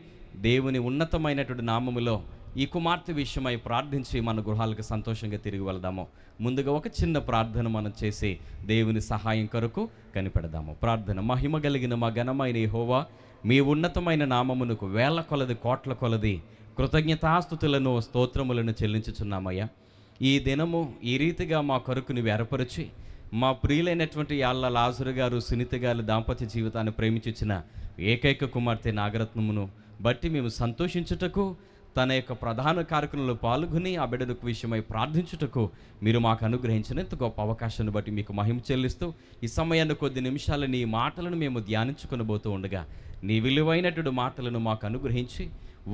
దేవుని ఉన్నతమైనటువంటి నామములో ఈ కుమార్తె విషయమై ప్రార్థించి మన గృహాలకు సంతోషంగా తిరిగి వెళదాము. ముందుగా ఒక చిన్న ప్రార్థన మనం చేసి దేవుని సహాయం కొరకు కనిపెడదాము. ప్రార్థన. మహిమ కలిగిన మా ఘనమైన యెహోవా, మీ ఉన్నతమైన నామమునకు వేల కొలది కోట్ల కొలది కృతజ్ఞతాస్తుతులను స్తోత్రములను చెల్లించుచున్నామయ్యా. ఈ దినము ఈ రీతిగా మా కొరకు నువ్వు ఏర్పరిచి మా ప్రియులైనటువంటి యాళ్ళ లాజరు గారు, సునీత గారి దాంపత్య జీవితాన్ని ప్రేమించిన ఏకైక కుమార్తె నాగరత్నమును బట్టి మేము సంతోషించుటకు, తన యొక్క ప్రధాన కార్యక్రమంలో పాల్గొని ఆ బిడ్డలకు విషయమై ప్రార్థించుటకు మీరు మాకు అనుగ్రహించిన ఇంత గొప్ప అవకాశాన్ని బట్టి మీకు మహిమ చెల్లిస్తూ ఈ సమయాన్ని కొద్ది నిమిషాలు నీ మాటలను మేము ధ్యానించుకొనబోతూ ఉండగా నీ విలువైనటువంటి మాటలను మాకు అనుగ్రహించి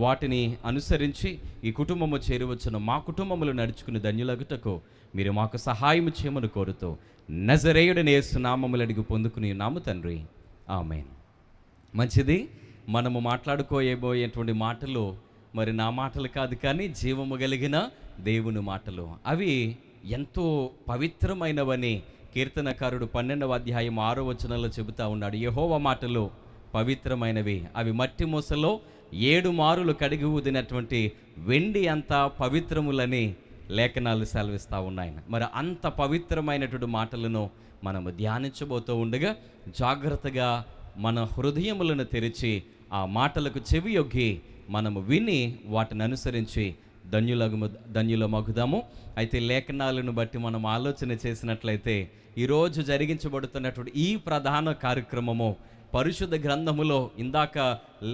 వాటిని అనుసరించి ఈ కుటుంబము చేరవచ్చును మా కుటుంబములు నడుచుకుని ధన్యులగుటకు మీరు మాకు సహాయం చేయమని కోరుతూ నజరేయుడైన యేసు నామములు అడిగి పొందుకుని నాము తండ్రి. ఆమేన్. మంచిది. మనము మాట్లాడుకోబోయేటువంటి మాటలు మరి నా మాటలు కాదు, కానీ జీవము కలిగిన దేవుని మాటలు. అవి ఎంతో పవిత్రమైనవని కీర్తనకారుడు 12వ అధ్యాయం 6వ వచనంలో చెబుతా ఉన్నాడు, యెహోవా మాటలు పవిత్రమైనవి, అవి మట్టి మూసలో 7 మారులు కడిగి ఊదినటువంటి వెండి అంతా పవిత్రములని లేఖనాలు సెలవిస్తూ ఉన్నాయి. మరి అంత పవిత్రమైనటువంటి మాటలను మనము ధ్యానించబోతూ ఉండగా జాగ్రత్తగా మన హృదయములను తెరిచి ఆ మాటలకు చెవి యొగ్గి మనము విని వాటిని అనుసరించి ధన్యులమగుదాము. అయితే లేఖనాలను బట్టి మనం ఆలోచన చేసినట్లయితే ఈరోజు జరిగించబడుతున్నటువంటి ఈ ప్రధాన కార్యక్రమము పరిశుద్ధ గ్రంథములో ఇందాక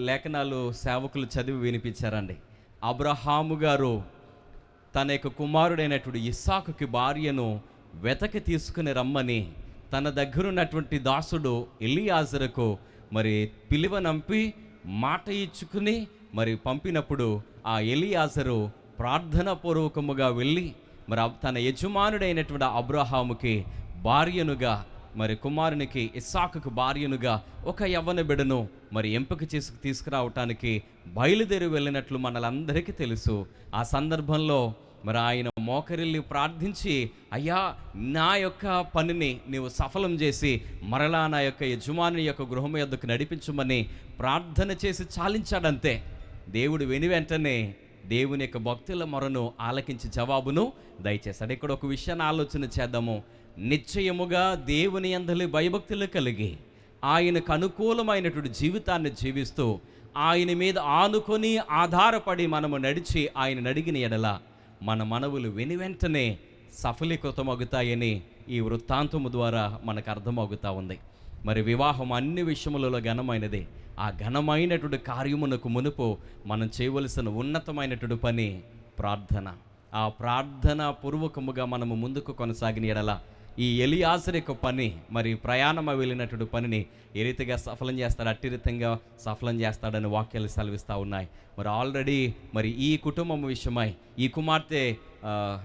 లేఖనాలు సేవకులు చదివి వినిపించారండి. అబ్రహాము గారు తన యొక్క కుమారుడైనటువంటి ఇస్సాకుకి భార్యను వెతకి తీసుకుని రమ్మని తన దగ్గరున్నటువంటి దాసుడు ఎలియాజరుకు మరి పిలువనంపి మాట ఇచ్చుకుని మరి పంపినప్పుడు ఆ ఎలియాజరు ప్రార్థనాపూర్వకముగా వెళ్ళి మరి తన యజమానుడైనటువంటి అబ్రహాముకి భార్యనుగా మరి కుమారునికి ఇస్సాకుకు భార్యనుగా ఒక యవ్వన బిడ్డను మరి ఎంపిక చేసి తీసుకురావటానికి బయలుదేరి వెళ్ళినట్లు మనలందరికీ తెలుసు. ఆ సందర్భంలో మరి ఆయన మోకరిల్లి ప్రార్థించి, అయ్యా నా యొక్క పనిని నీవు సఫలం చేసి మరలా నా యొక్క యజమాని యొక్క గృహం యొద్దకు నడిపించమని ప్రార్థన చేసి చాలించాడంతే. దేవుడు వెంటనే దేవుని యొక్క భక్తుల మొరను ఆలకించి జవాబును దయచేశాడు. ఇక్కడ ఒక విషయాన్ని ఆలోచన చేద్దాము. నిశ్చయముగా దేవుని యందలి భయభక్తులు కలిగి ఆయనకు అనుకూలమైనటువంటి జీవితాన్ని జీవిస్తూ ఆయన మీద ఆనుకొని ఆధారపడి మనము నడిచి ఆయన అడిగిన ఎడల మన మనవులు వెంటనే సఫలీకృతమవుతాయని ఈ వృత్తాంతము ద్వారా మనకు అర్థమవుతా ఉంది. మరి వివాహం అన్ని విషయములలో ఘనమైనది. ఆ ఘనమైనటువంటి కార్యమునకు మునుపు మనం చేయవలసిన ఉన్నతమైనటువంటి పని ప్రార్థన. ఆ ప్రార్థన పూర్వకముగా మనము ముందుకు కొనసాగిన ఎడల ఈ ఎలియాజరు యొక్క పని మరి ప్రయాణం వెళ్ళినటువంటి పనిని ఏ రీతిగా సఫలం చేస్తాడు, అట్టి రీతంగా సఫలం చేస్తాడని వాక్యాలు సెలవిస్తూ ఉన్నాయి. మరి ఆల్రెడీ మరి ఈ కుటుంబం విషయమై ఈ కుమార్తె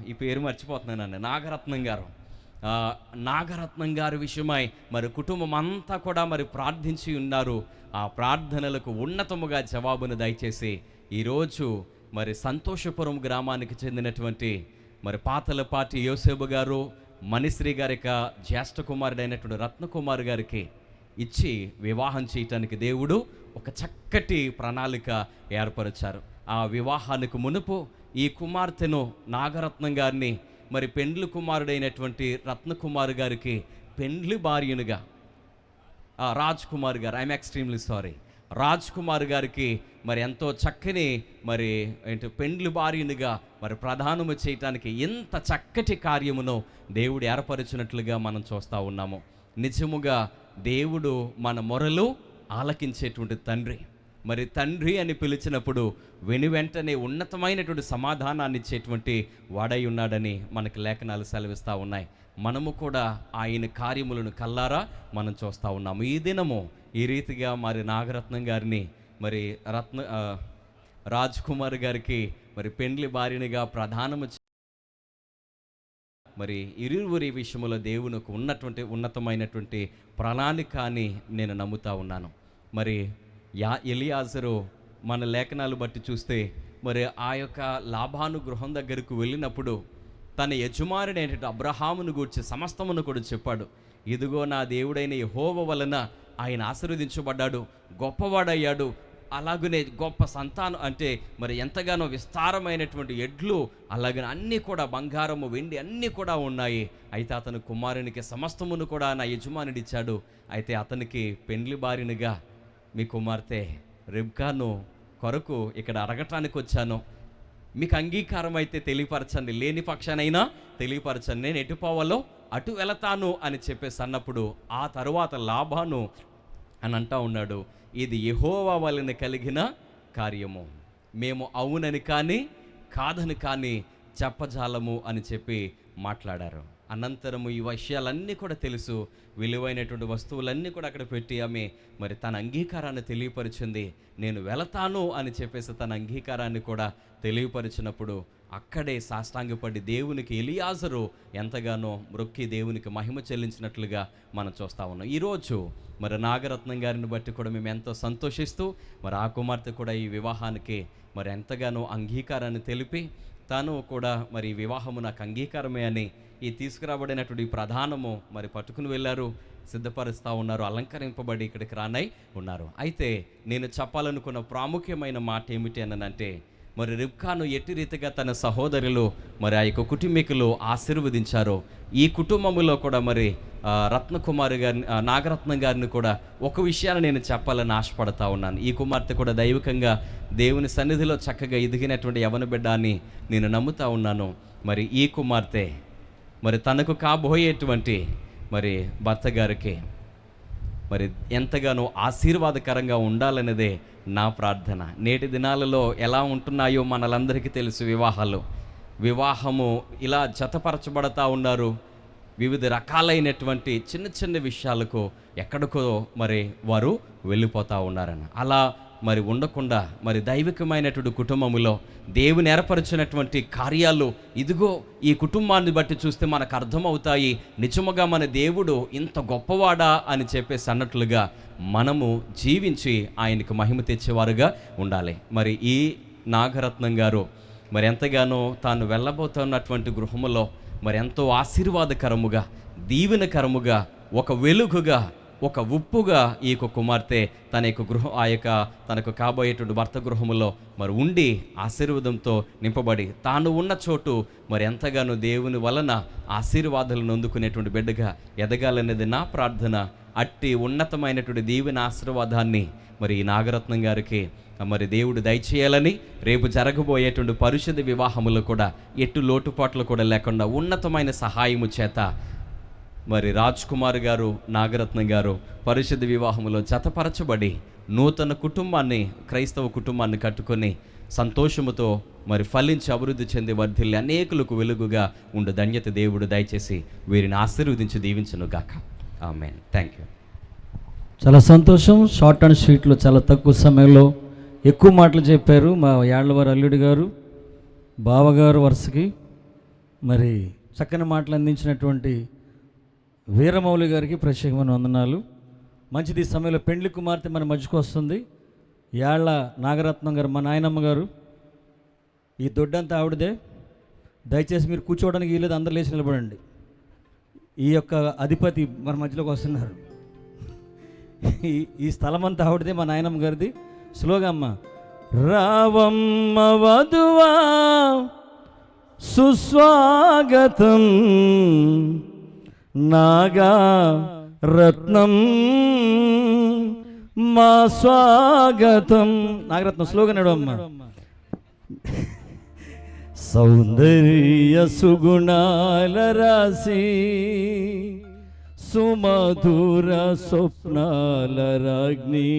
ఈ పేరు మర్చిపోతున్నానండి, నాగరత్నం గారి విషయమై మరి కుటుంబం అంతా కూడా మరి ప్రార్థించి ఉన్నారు. ఆ ప్రార్థనలకు ఉన్నతముగా జవాబును దయచేసి ఈరోజు మరి సంతోషపురం గ్రామానికి చెందినటువంటి మరి పాతలపాటి యోసేపు గారు మణిశ్రీ గారి యొక్క జ్యేష్ఠ కుమారుడైనటువంటి రత్నకుమార్ గారికి ఇచ్చి వివాహం చేయటానికి దేవుడు ఒక చక్కటి ప్రణాళిక ఏర్పరిచారు. ఆ వివాహానికి మునుపు ఈ కుమార్తెను నాగరత్నం గారిని మరి పెండ్లి కుమారుడైనటువంటి రత్నకుమార్ గారికి పెండ్లి భార్యనుగా రాజ్ కుమార్ గారికి మరి ఎంతో చక్కని మరి ఏంటి పెండ్లి భార్యనుగా మరి ప్రధానము చేయటానికి ఎంత చక్కటి కార్యమును దేవుడు ఏర్పరిచినట్లుగా మనం చూస్తూ ఉన్నాము. నిజముగా దేవుడు మన మొరలు ఆలకించేటువంటి తండ్రి. మరి తండ్రి అని పిలిచినప్పుడు వెంటనే ఉన్నతమైనటువంటి సమాధానాన్ని ఇచ్చేటువంటి వాడై ఉన్నాడని మనకి లేఖనాలు సెలవిస్తూ ఉన్నాయి. మనము కూడా ఆయన కార్యములను కల్లారా మనం చూస్తూ ఉన్నాము. ఈ దినము ఈ రీతిగా మరి నాగరత్నం గారిని మరి రాజ్ కుమార్ గారికి మరి పెండ్లి భార్యనిగా ప్రధానము మరి ఇరువురి విషయంలో దేవునికి ఉన్నటువంటి ఉన్నతమైనటువంటి ప్రణాళిక అని నేను నమ్ముతా ఉన్నాను. మరి ఎలియాజరు మన లేఖనాలు బట్టి చూస్తే మరి ఆ యొక్క లాబాను గృహం దగ్గరకు వెళ్ళినప్పుడు తన యజమానుడైనటువంటి అబ్రహామును గూర్చి సమస్తమును కూడా చెప్పాడు. ఇదిగో నా దేవుడైన యెహోవా వలన ఆయన ఆశీర్వదించబడ్డాడు, గొప్పవాడయ్యాడు, అలాగనే గొప్ప సంతానం అంటే మరి ఎంతగానో విస్తారమైనటువంటి ఎడ్లు, అలాగే అన్నీ కూడా బంగారము వెండి అన్నీ కూడా ఉన్నాయి. అయితే అతని కుమారునికి సమస్తమును కూడా నా యజమానుడిచ్చాడు. అయితే అతనికి పెండ్లి భార్యనిగా మీ కుమార్తె రిబ్కాను కొరకు ఇక్కడ అడగటానికి వచ్చాను, మీకు అంగీకారం అయితే తెలియపరచండి, లేని పక్షానైనా తెలియపరచండి, నేను ఎటు పోవాలో అటు వెళతాను అని చెప్పేసి అన్నప్పుడు ఆ తరువాత లాబాను అని అంటా ఉన్నాడు, ఇది యెహోవా వలన కలిగిన కార్యము, మేము అవునని కానీ కాదని కానీ చెప్పజాలము అని చెప్పి మాట్లాడారు. అనంతరము ఈ విషయాలన్నీ కూడా తెలుసు, విలువైనటువంటి వస్తువులన్నీ కూడా అక్కడ పెట్టి ఆమె మరి తన అంగీకారాన్ని తెలియపరిచింది. నేను వెళతాను అని చెప్పేసి తన అంగీకారాన్ని కూడా తెలియపరిచినప్పుడు అక్కడే సాష్టాంగపడి దేవునికి ఎలియాజరు ఎంతగానో మ్రొక్కి దేవునికి మహిమ చెల్లించినట్లుగా మనం చూస్తూ ఉన్నాం. ఈరోజు మరి నాగరత్నం గారిని బట్టి కూడా మేము ఎంతో సంతోషిస్తూ మరి ఆ కుమార్తె కూడా ఈ వివాహానికి మరి ఎంతగానో అంగీకారాన్ని తెలిపి తాను కూడా మరి వివాహము నాకు అంగీకారమే అని ఈ తీసుకురాబడినటువంటి ప్రధానము మరి పట్టుకుని వెళ్ళారు, సిద్ధపరుస్తూ ఉన్నారు, అలంకరింపబడి ఇక్కడికి రానై ఉన్నారు. అయితే నేను చెప్పాలనుకున్న ప్రాముఖ్యమైన మాట ఏమిటి అనంటే, మరి రిబ్కాను ఎట్టి రీతిగా తన సహోదరులు మరి ఆ యొక్క కుటుంబీకులు ఆశీర్వదించారో, ఈ కుటుంబంలో కూడా మరి రత్నకుమారి గారిని, నాగరత్నం గారిని కూడా ఒక విషయాన్ని నేను చెప్పాలని ఆశపడతా ఉన్నాను. ఈ కుమార్తె కూడా దైవికంగా దేవుని సన్నిధిలో చక్కగా ఎదిగినటువంటి యవన బిడ్డ అని నేను నమ్ముతా ఉన్నాను. మరి ఈ కుమార్తె మరి తనకు కాబోయేటువంటి మరి భర్త గారికి మరి ఎంతగానో ఆశీర్వాదకరంగా ఉండాలనేదే నా ప్రార్థన. నేటి దినాలలో ఎలా ఉంటున్నాయో మనలందరికీ తెలుసు. వివాహము ఇలా జతపరచబడతా ఉన్నారు. వివిధ రకాలైనటువంటి చిన్న చిన్న విషయాలకు ఎక్కడికో మరి వారు వెళ్ళిపోతూ ఉన్నారని. అలా మరి ఉండకుండా మరి దైవికమైనటువంటి కుటుంబములో దేవుని ఏర్పరిచినటువంటి కార్యాలు ఇదిగో ఈ కుటుంబాన్ని బట్టి చూస్తే మనకు అర్థమవుతాయి. నిజముగా మన దేవుడు ఇంత గొప్పవాడా అని చెప్పేసి అన్నట్లుగా మనము జీవించి ఆయనకు మహిమ తెచ్చేవారుగా ఉండాలి. మరి ఈ నాగరత్నం గారు మరి ఎంతగానో తాను వెళ్ళబోతున్నటువంటి గృహములో మరి ఎంతో ఆశీర్వాదకరముగా, దీవెనకరముగా, ఒక వెలుగుగా, ఒక ఉప్పుగా ఈ యొక్క కుమార్తె తన యొక్క తనకు కాబోయేటువంటి భర్త గృహములో మరి ఉండి ఆశీర్వాదంతో నింపబడి తాను ఉన్న చోటు మరి ఎంతగానో దేవుని వలన ఆశీర్వాదాలను అందుకునేటువంటి బిడ్డగా ఎదగాలనేది నా ప్రార్థన. అట్టి ఉన్నతమైనటువంటి దీవెన ఆశీర్వాదాన్ని మరి ఈ నాగరత్నం గారికి మరి దేవుడు దయచేయాలని, రేపు జరగబోయేటువంటి పరిశుద్ధ వివాహములు కూడా ఎట్టు లోటుపాట్లు కూడా లేకుండా ఉన్నతమైన సహాయము చేత మరి రాజ్ కుమార్ గారు, నాగరత్నం గారు పరిశుద్ధ వివాహములో జతపరచబడి నూతన కుటుంబాన్ని, క్రైస్తవ కుటుంబాన్ని కట్టుకొని సంతోషముతో మరి ఫలించి అభివృద్ధి చెంది వర్ధిల్లి అనేకులకు వెలుగుగా ఉండు ధన్యత దేవుడు దయచేసి వీరిని ఆశీర్వదించి దీవించును గాక. ఆమేన్. Thank you. చాలా సంతోషం. షార్ట్ అండ్ స్వీట్లో చాలా తక్కువ సమయంలో ఎక్కువ మాటలు చెప్పారు మా యాళ్ళవారి అల్లుడు గారు, బావగారు వరుసకి. మరి చక్కని మాటలు అందించినటువంటి వీరమౌళి గారికి ప్రత్యేకమైన వందనాలు. మంచిది. ఈ సమయంలో పెండ్లి కుమార్తె మన మధ్యకు వస్తుంది. యాళ్ళ నాగరత్నం గారు, మా నాయనమ్మ గారు. ఈ దొడ్డంతా ఆవిడదే. దయచేసి మీరు కూర్చోవడానికి వీలేదు, అందరు లేచి నిలబడండి. ఈ యొక్క అధిపతి మన మధ్యలోకి వస్తున్నారు. ఈ స్థలం అంతా ఆవిడదే, మా నాయనమ్మ గారిది. స్లోగా అమ్మ. రావమ్మ వధువా సుస్వాగతం, నాగా రత్నం మా స్వాగతం. నాగరత్నం స్లోగా నడవమ్మ. సౌందర్య సుగుణాల రాశి, సుమధుర స్వప్నాల రాజ్ఞి.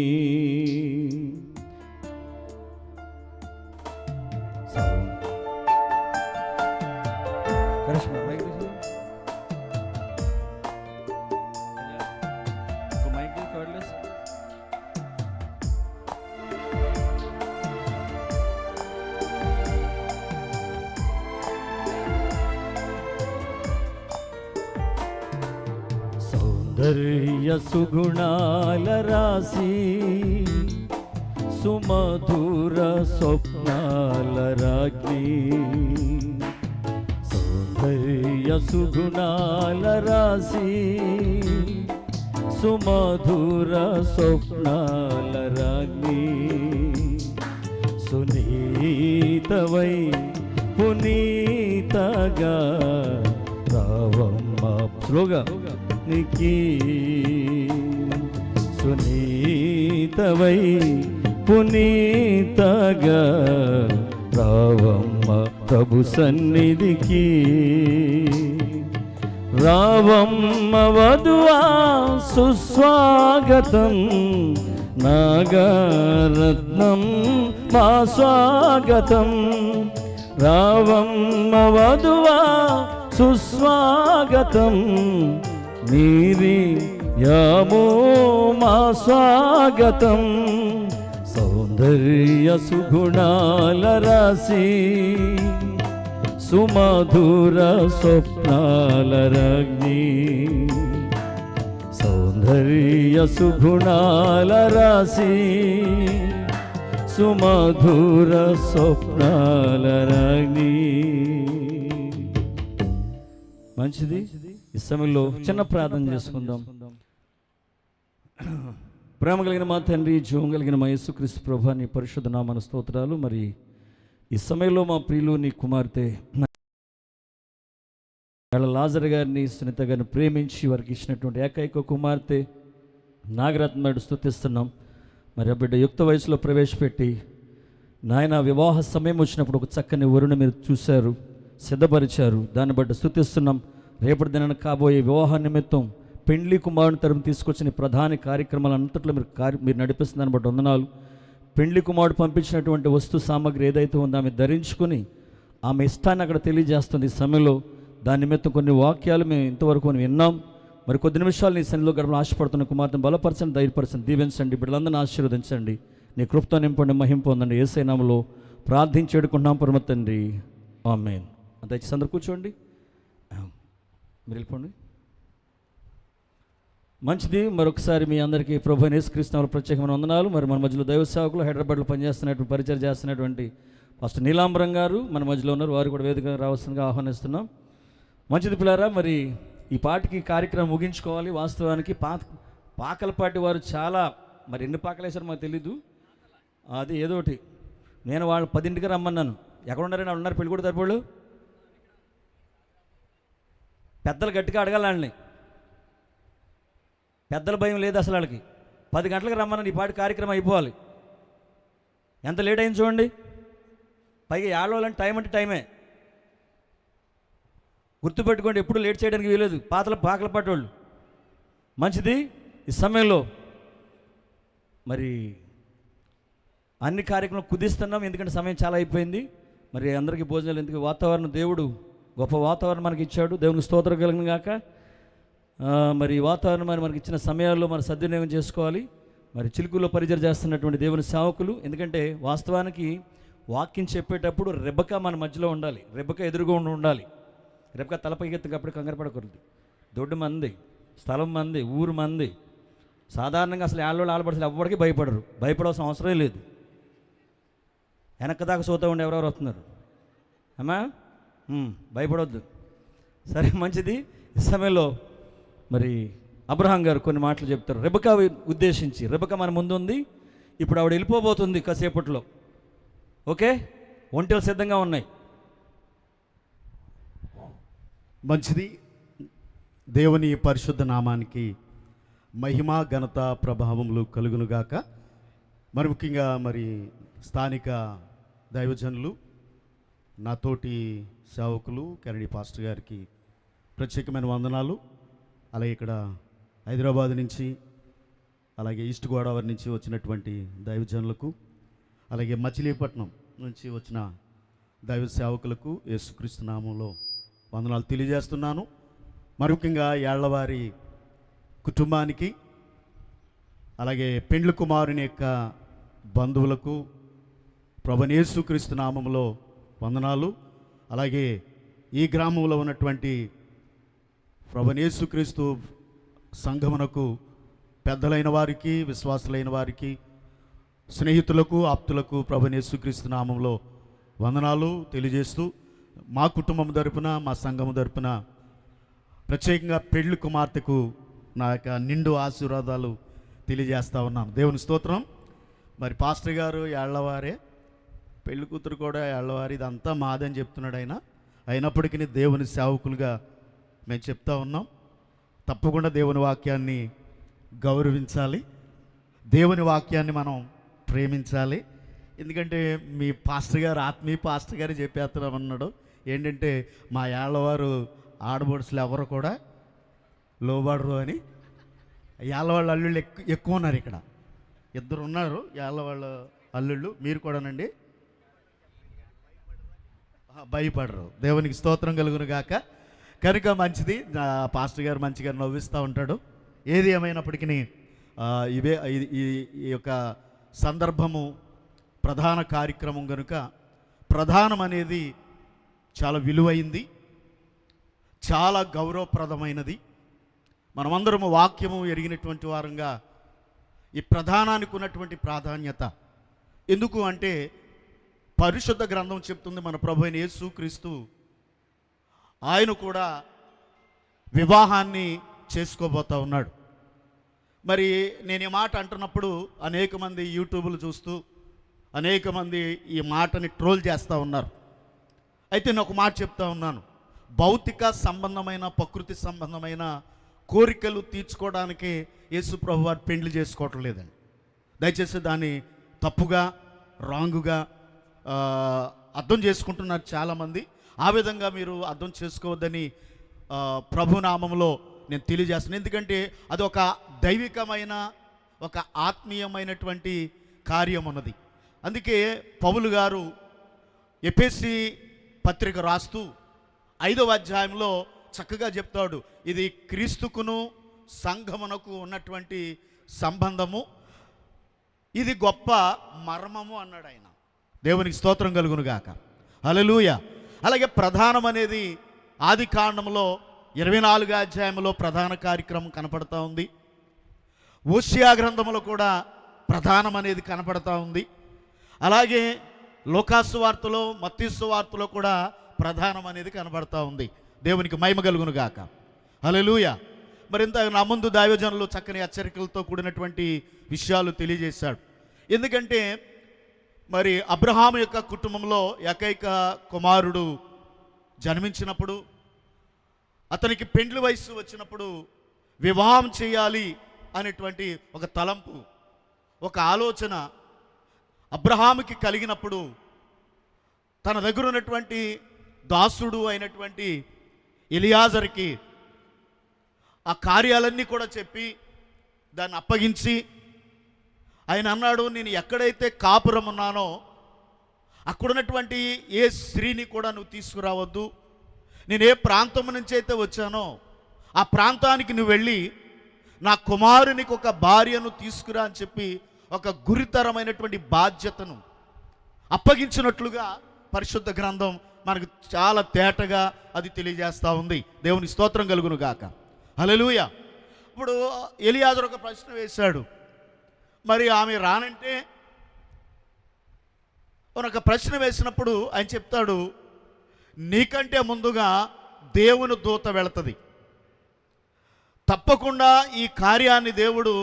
సౌందర్య సుగుణాల రాశి, సుమధుర స్వప్నాల రాజ్ఞి. సౌందర్య సుగుణాల రాశి, సుమధుర స్వప్నాల రాజ్ఞి. సునీతవై పునీతగా రావమ్మ. స్లోగా నికి. సునీతవై పునీతగా రావమ్మ ప్రభు సన్నిధికి. రావమ్మ వధువా సుస్వాగతం, నాగరత్నం మా స్వాగతం. రావమ్మ వధువా సుస్వాగతం, నీరి యామో మా స్వాగతం. సౌందర్య సుగుణాల రాశి, సుమధుర స్వప్నాల రాజ్ఞి. సౌందర్య సుగుణాల రాశి, సుమధుర స్వప్నాల రాణి. మంచిది. ఈ సమయంలో చిన్న ప్రార్థన చేసుకుందాం. ప్రేమ కలిగిన మా తండ్రి, జీవం కలిగిన మా యేసుక్రీస్తు ప్రభువా, నీ పరిశుద్ధ నామన స్తోత్రాలు. మరి ఈ సమయంలో మా ప్రియులు నీ కుమార్తె లాజర్ గారిని, సునీత గారిని ప్రేమించి వారికి ఇచ్చినటువంటి ఏకైక కుమార్తె నాగరత్నాడు స్తుతిస్తున్నాం. మరి ఆ బిడ్డ యుక్త వయసులో ప్రవేశపెట్టి నాయన వివాహ సమయం వచ్చినప్పుడు ఒక చక్కని వరుణ మీరు చూశారు, సిద్ధపరిచారు. దాన్ని బట్టి స్తుతిస్తున్నాం. రేపటి దినాన కాబోయే వివాహ నిమిత్తం పెండ్లి కుమారుని తరపు తీసుకొచ్చిన ప్రధాన కార్యక్రమాలు అంతట్లో మీరు నడిపిస్తుందని బట్టి వందనాలు. పెండ్లి కుమారుడు పంపించినటువంటి వస్తు సామాగ్రి ఏదైతే ఉందో ఆమె ధరించుకొని ఆమె ఇష్టాన్ని అక్కడ తెలియజేస్తుంది. ఈ సమయంలో దాని నిమిత్తం కొన్ని వాక్యాలు మేము ఇంతవరకు మనం విన్నాం. మరి కొద్ది నిమిషాలు నీ సన్నిధిలో గడపలు ఆశపడుతున్న కుమార్తెను బలపరచండి, ధైర్యపరచండి, దీవించండి, బిడ్డలందరినీ ఆశీర్వదించండి, నీ కృపతో నింపండి, మహిమ పొందండి. యేసయ్య నామములో ప్రార్థించి వేడుకుంటున్నాం పరమ తండ్రి, ఆమేన్. దయచేసి అందరూ కూర్చోండి, మీరు వెళ్ళిపోండి. మంచిది. మరొకసారి మీ అందరికీ ప్రభువైన యేసుక్రీస్తు నామములో ప్రత్యేకమైన వందనాలు. మరి మన మధ్యలో దైవ సేవకులు హైదరాబాద్లో పనిచేస్తున్నటువంటి పరిచయం చేస్తున్నటువంటి ఫస్ట్ నీలాంబరం గారు మన మధ్యలో ఉన్నారు. వారు కూడా వేదిక రావాల్సిందిగా ఆహ్వానిస్తున్నాం. మంచిది పిల్లారా, మరి ఈ పాటికి కార్యక్రమం ముగించుకోవాలి. వాస్తవానికి పాకలపాటి వారు చాలా, మరి ఎన్ని పాకలు వేశారో మాకు తెలీదు, అది ఏదోటి. నేను వాళ్ళు 10ంటికి రమ్మన్నాను. ఎక్కడ ఉన్నారని వాళ్ళు ఉన్నారు, పెళ్ళి కూడా తరపోళ్ళు. పెద్దలు గట్టిగా అడగాలి వాళ్ళని, పెద్దల భయం లేదు అసలు వాళ్ళకి. 10 గంటలకు రమ్మన్నాను, ఈ పాటి కార్యక్రమం అయిపోవాలి. ఎంత లేట్ అయింది చూడండి. పైగా ఏడవాలంటే టైం అంటే టైమే. గుర్తుపెట్టుకోండి, ఎప్పుడు లేట్ చేయడానికి వీలేదు పాకల పట్టోళ్ళు. మంచిది. ఈ సమయంలో మరి అన్ని కార్యక్రమాలు కుదిస్తున్నాం, ఎందుకంటే సమయం చాలా అయిపోయింది. మరి అందరికీ భోజనాలు, ఎందుకు వాతావరణం, దేవుడు గొప్ప వాతావరణం మనకి ఇచ్చాడు. దేవునికి స్తోత్రం కలిగిన గాక. మరి ఈ వాతావరణం మనకి ఇచ్చిన సమయాల్లో మనం సద్వినియోగం చేసుకోవాలి. మరి చిలుకులో పరిచయం చేస్తున్నటువంటి దేవుని సేవకులు, ఎందుకంటే వాస్తవానికి వాక్యం చెప్పేటప్పుడు రెబక మన మధ్యలో ఉండాలి, రెబక ఎదురుగా ఉండాలి. రెబక తలపైకెత్తుకు అప్పుడు కంగారు పడకూడదు. దొడ్డు మంది, స్థలం మంది, ఊరు మంది. సాధారణంగా అసలు ఏళ్ళలో ఆలపడసలు ఎవ్వడికి భయపడరు, భయపడాల్సిన అవసరం లేదు. వెనక్కి దాకా సోతా ఉండి ఎవరెవరు వస్తున్నారు అమ్మా, భయపడవద్దు. సరే, మంచిది. ఈ సమయంలో మరి అబ్రహాం గారు కొన్ని మాటలు చెప్తారు రెబక ఉద్దేశించి. రెబక మన ముందు ఉంది, ఇప్పుడు ఆవిడ వెళ్ళిపోబోతుంది కాసేపట్లో. ఓకే, ఒంటెలు సిద్ధంగా ఉన్నాయి. మంచిది. దేవుని పరిశుద్ధ నామానికి మహిమ, ఘనత, ప్రభావములు కలుగునుగాక. మరి ముఖ్యంగా మరి స్థానిక దైవజనులు, నాతోటి సేవకులు, కెనడీ పాస్టర్ గారికి ప్రత్యేకమైన వందనాలు. అలాగే ఇక్కడ హైదరాబాద్ నుంచి, అలాగే ఈస్ట్ గోదావరి నుంచి వచ్చినటువంటి దైవజనులకు, అలాగే మచిలీపట్నం నుంచి వచ్చిన దైవ సేవకులకు యేసుక్రీస్తు నామంలో వందనాలు తెలియజేస్తున్నాను. మరి ముఖ్యంగా ఏళ్లవారి కుటుంబానికి, అలాగే పెండ్లి కుమారుని యొక్క బంధువులకు ప్రభువైన యేసుక్రీస్తు నామంలో వందనాలు. అలాగే ఈ గ్రామంలో ఉన్నటువంటి ప్రభువైన యేసుక్రీస్తు సంఘమునకు పెద్దలైన వారికి, విశ్వాసులైన వారికి, స్నేహితులకు, ఆప్తులకు ప్రభువైన యేసుక్రీస్తు నామంలో వందనాలు తెలియజేస్తూ, మా కుటుంబం తరపున, మా సంఘం తరపున ప్రత్యేకంగా పెళ్లి కుమార్తెకు నా యొక్క నిండు ఆశీర్వాదాలు తెలియజేస్తూ ఉన్నాను. దేవుని స్తోత్రం. మరి పాస్టర్ గారు ఏళ్లవారే, పెళ్లి కూతురు కూడా ఏళ్లవారి, ఇదంతా మాదని చెప్తున్నాడు ఆయన. అయినప్పటికీ దేవుని సేవకులుగా మేము చెప్తా ఉన్నాం. తప్పకుండా దేవుని వాక్యాన్ని గౌరవించాలి, దేవుని వాక్యాన్ని మనం ప్రేమించాలి. ఎందుకంటే మీ పాస్టర్ గారు, ఆత్మీయ పాస్టర్ గారు చెప్పేస్తున్నామన్నాడు ఏంటంటే, మా ఏళ్ళవారు ఆడబడుసులు ఎవరు కూడా లోబడరు అని. ఏళ్ళవాళ్ళ అల్లుళ్ళు ఎక్కువ ఉన్నారు ఇక్కడ, 2 ఉన్నారు ఏళ్ళవాళ్ళ అల్లుళ్ళు. మీరు కూడానండి, భయపడరు. దేవునికి స్తోత్రం కలుగును గాక. కనుక మంచిది. పాస్టర్ గారు మంచిగా నవ్విస్తూ ఉంటాడు. ఏది ఏమైనప్పటికీ ఈ యొక్క సందర్భము ప్రధాన కార్యక్రమం కనుక, ప్రధానం అనేది చాలా విలువైంది, చాలా గౌరవప్రదమైనది. మనమందరము వాక్యము ఎరిగినటువంటి వారంగా ఈ ప్రధానానికి ఉన్నటువంటి ప్రాధాన్యత, ఎందుకు అంటే పరిశుద్ధ గ్రంథం చెప్తుంది, మన ప్రభు అయిన యేసుక్రీస్తు ఆయన కూడా వివాహాన్ని చేసుకోబోతా ఉన్నాడు. మరి నేను ఈ మాట అంటున్నప్పుడు అనేక మంది యూట్యూబ్లు చూస్తూ అనేక మంది ఈ మాటని ట్రోల్ చేస్తూ ఉన్నారు. అయితే నేను ఒక మాట చెప్తా ఉన్నాను, భౌతిక సంబంధమైన ప్రకృతి సంబంధమైన కోరికలు తీర్చుకోవడానికి యేసు ప్రభు వారు పెండ్లి చేసుకోవటం లేదండి. దయచేసి దాన్ని తప్పుగా రాంగుగా అర్థం చేసుకుంటున్నారు చాలామంది. ఆ విధంగా మీరు అర్థం చేసుకోవద్దని ప్రభునామంలో నేను తెలియజేస్తున్నాను. ఎందుకంటే అది ఒక దైవికమైన ఒక ఆత్మీయమైనటువంటి కార్యం ఉన్నది. అందుకే పౌలు గారు ఎఫెసీ పత్రిక రాస్తూ 5వ అధ్యాయంలో చక్కగా చెప్తాడు, ఇది క్రీస్తుకును సంఘమునకు ఉన్నటువంటి సంబంధము, ఇది గొప్ప మర్మము అన్నాడు ఆయన. దేవునికి స్తోత్రం కలుగును గాక. హల్లెలూయా. అలాగే ప్రధానం అనేది ఆది కాండంలో 24వ అధ్యాయంలో ప్రధాన కార్యక్రమం కనపడతా ఉంది. ఓషియా గ్రంథంలో కూడా ప్రధానం అనేది కనపడతా ఉంది. అలాగే లూకాసు వార్తలో మత్తయి వార్తలో కూడా ప్రధానం అనేది కనబడతా ఉంది. దేవునికి మహిమ కలుగును గాక. హల్లెలూయా. మరి ఇంత నా ముందు దైవజనులు చక్కని హెచ్చరికలతో కూడినటువంటి విషయాలు తెలియజేశాడు. ఎందుకంటే మరి అబ్రహాము యొక్క కుటుంబంలో ఏకైక కుమారుడు జన్మించినప్పుడు, అతనికి పెండ్లి వయసు వచ్చినప్పుడు వివాహం చేయాలి అనేటువంటి ఒక తలంపు, ఒక ఆలోచన అబ్రహాముకి కలిగినప్పుడు తన దగ్గర ఉన్నటువంటి దాసుడు అయినటువంటి ఎలియాజర్కి ఆ కార్యాలన్నీ కూడా చెప్పి దాన్ని అప్పగించి ఆయన అన్నాడు, నేను ఎక్కడైతే కాపురం ఉన్నానో అక్కడున్నటువంటి ఏ స్త్రీని కూడా నువ్వు తీసుకురావద్దు, నేను ఏ ప్రాంతం నుంచి అయితే వచ్చానో ఆ ప్రాంతానికి నువ్వు వెళ్ళి నా కుమారునికి ఒక భార్యను తీసుకురా అని చెప్పి ఒక గురుతరమైనటువంటి బాధ్యతను అప్పగించినట్లుగా పరిశుద్ధ గ్రంథం మనకు చాలా తేటగా అది తెలియజేస్తూ ఉంది. దేవుని స్తోత్రం కలుగును గాక. హల్లెలూయా. ఇప్పుడు ఎలియాజరు ఒక ప్రశ్న వేశాడు, మరి ఆమె రానంటే ఒక ప్రశ్న వేసినప్పుడు ఆయన చెప్తాడు, నీకంటే ముందుగా దేవుని దూత వెళుతుంది, తప్పకుండా ఈ కార్యాన్ని దేవుడు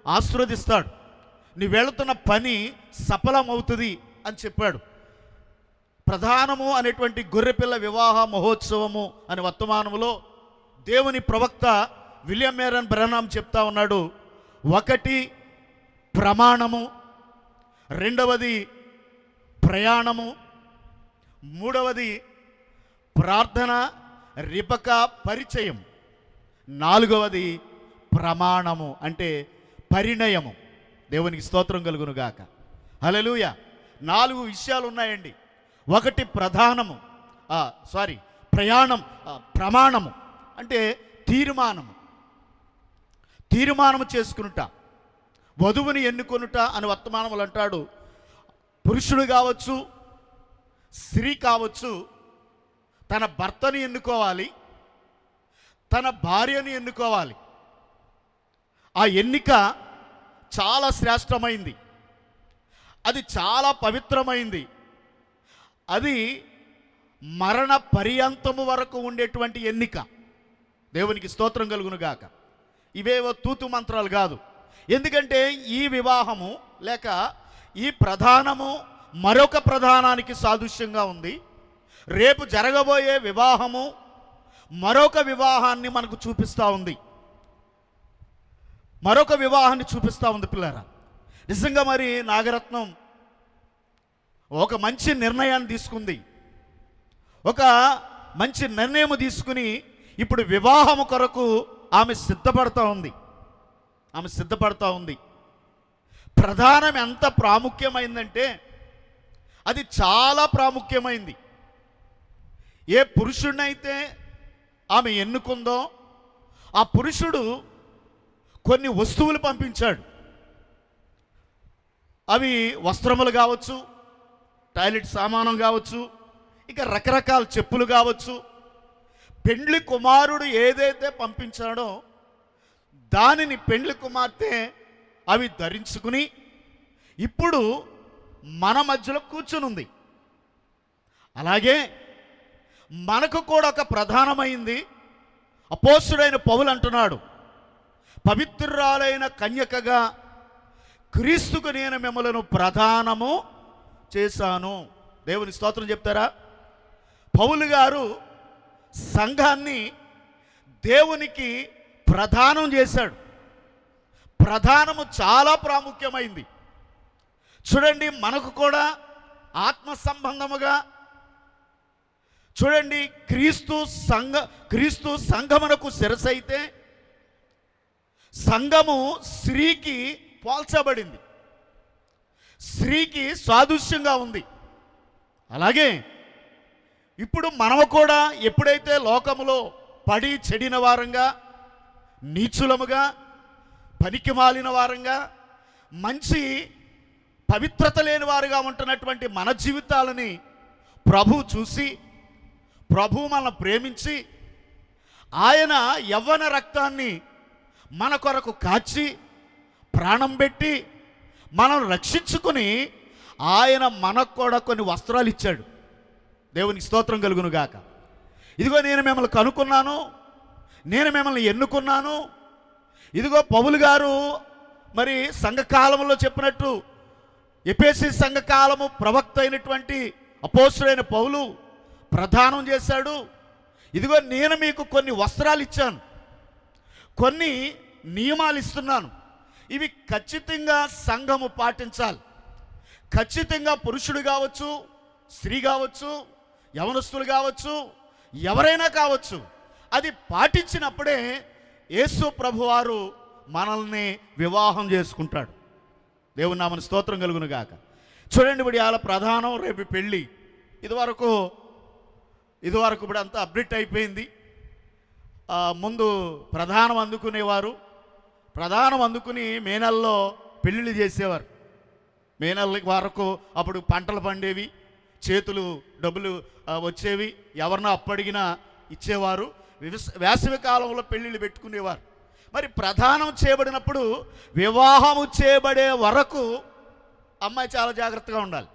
ఆశీర్వదిస్తాడు, నీ వెళుతున్న పని సఫలమవుతుంది అని చెప్పాడు. ప్రధానము అనేటువంటి గొర్రెపిల్ల వివాహ మహోత్సవము అనే వర్తమానంలో దేవుని ప్రవక్త విలియం మేరన్ బ్రహ్నాం చెప్తా ఉన్నాడు, ఒకటి ప్రమాణము, రెండవది ప్రయాణము, మూడవది ప్రార్థన రిబక పరిచయం, నాలుగవది ప్రమాణము అంటే పరిణయము. దేవునికి స్తోత్రం కలుగును గాక. హల్లెలూయా. 4 విషయాలు ఉన్నాయండి. ఒకటి ప్రధానము, ప్రయాణం, ప్రమాణము అంటే తీర్మానము చేసుకునుట, వధువుని ఎన్నుకొనుట అని వర్తమానములు అంటాడు. పురుషుడు కావచ్చు, స్త్రీ కావచ్చు, తన భర్తని ఎన్నుకోవాలి, తన భార్యని ఎన్నుకోవాలి. ఆ ఎన్నిక చాలా శ్రేష్టమైంది, అది చాలా పవిత్రమైంది, అది మరణ పర్యంతము వరకు ఉండేటువంటి ఎన్నిక. దేవునికి స్తోత్రం కలుగును గాక. ఇవేవో తూతు మంత్రాలు కాదు. ఎందుకంటే ఈ వివాహము లేక ఈ ప్రధానము మరొక ప్రధానానికి సాదృశ్యంగా ఉంది. రేపు జరగబోయే వివాహము మరొక వివాహాన్ని మనకు చూపిస్తూ ఉంది, మరొక వివాహాన్ని చూపిస్తూ ఉంది పిల్లరా. నిజంగా మరి నాగరత్నం ఒక మంచి నిర్ణయాన్ని తీసుకుంది, ఒక మంచి నిర్ణయం తీసుకుని ఇప్పుడు వివాహము కొరకు ఆమె సిద్ధపడతా ఉంది. ప్రధానం ఎంత ప్రాముఖ్యమైందంటే అది చాలా ప్రాముఖ్యమైంది. ఏ పురుషుడినైతే ఆమె ఎన్నుకుందో ఆ పురుషుడు కొన్ని వస్తువులు పంపించాడు. అవి వస్త్రములు కావచ్చు, టాయిలెట్ సామానం కావచ్చు, ఇక రకరకాల చెప్పులు కావచ్చు. పెండ్లి కుమారుడు ఏదైతే పంపించాడో దానిని పెండ్లి కుమార్తె అవి ధరించుకుని ఇప్పుడు మన మధ్యలో కూర్చునుంది. అలాగే మనకు కూడా ఒక ప్రధానమైంది. అపోస్తుడైన పౌలు అంటున్నాడు, పవిత్రురాలైన కన్యకగా క్రీస్తుకు నేను మిమ్మలను ప్రధానము చేశాను. దేవుని స్తోత్రం చెప్తారా? పౌలు గారు సంఘాన్ని దేవునికి ప్రధానం చేశాడు. ప్రధానము చాలా ప్రాముఖ్యమైంది. చూడండి, మనకు కూడా ఆత్మ సంబంధముగా చూడండి, క్రీస్తు సంఘమునకు శిరస్సు అయితే సంఘము స్త్రీకి పోల్చబడింది, స్త్రీకి సాదృశ్యంగా ఉంది. అలాగే ఇప్పుడు మనము కూడా ఎప్పుడైతే లోకములో పడి చెడిన వారంగా, నీచులముగా, పనికి మాలిన వారంగా, మంచి పవిత్రత లేని వారుగా ఉంటున్నటువంటి మన జీవితాలని ప్రభు చూసి, ప్రభు మనల్ని ప్రేమించి, ఆయన యవ్వన రక్తాన్ని మన కొరకు కాచి ప్రాణం పెట్టి మనం రక్షించుకుని ఆయన మనకు కూడా కొన్ని వస్త్రాలు ఇచ్చాడు. దేవునికి స్తోత్రం కలుగును గాక. ఇదిగో నేను మిమ్మల్ని కనుక్కున్నాను, నేను మిమ్మల్ని ఎన్నుకున్నాను. ఇదిగో పౌలు గారు మరి సంఘకాలంలో చెప్పినట్టు ఎఫెసీ సంఘకాలము ప్రవక్త అయినటువంటి అపోస్తుడైన పౌలు ప్రదానం చేశాడు. ఇదిగో నేను మీకు కొన్ని వస్త్రాలు ఇచ్చాను, కొన్ని నియమాలు ఇస్తున్నాను. ఇవి ఖచ్చితంగా సంఘము పాటించాలి. ఖచ్చితంగా పురుషుడు కావచ్చు, స్త్రీ కావచ్చు, యవనస్తులు కావచ్చు, ఎవరైనా కావచ్చు, అది పాటించినప్పుడే యేసు ప్రభువారు మనల్ని వివాహం చేసుకుంటాడు. దేవుని నామన స్తోత్రం కలుగును గాక. చూడండి, ఇప్పుడు ఇవాళ ప్రధానం, రేపు పెళ్ళి. ఇదివరకు ఇప్పుడు అంతా అప్డేట్ అయిపోయింది. ముందు ప్రధానం అందుకునేవారు, ప్రధానం అందుకుని మే నెలలో పెళ్ళిళ్ళు చేసేవారు. మే నెల వరకు అప్పుడు పంటలు పండేవి, చేతులు డబ్బులు వచ్చేవి, ఎవరినో అప్పడిగినా ఇచ్చేవారు. వేసవి కాలంలో పెళ్ళిళ్ళు పెట్టుకునేవారు. మరి ప్రధానం చేయబడినప్పుడు వివాహము చేయబడే వరకు అమ్మాయి చాలా జాగ్రత్తగా ఉండాలి,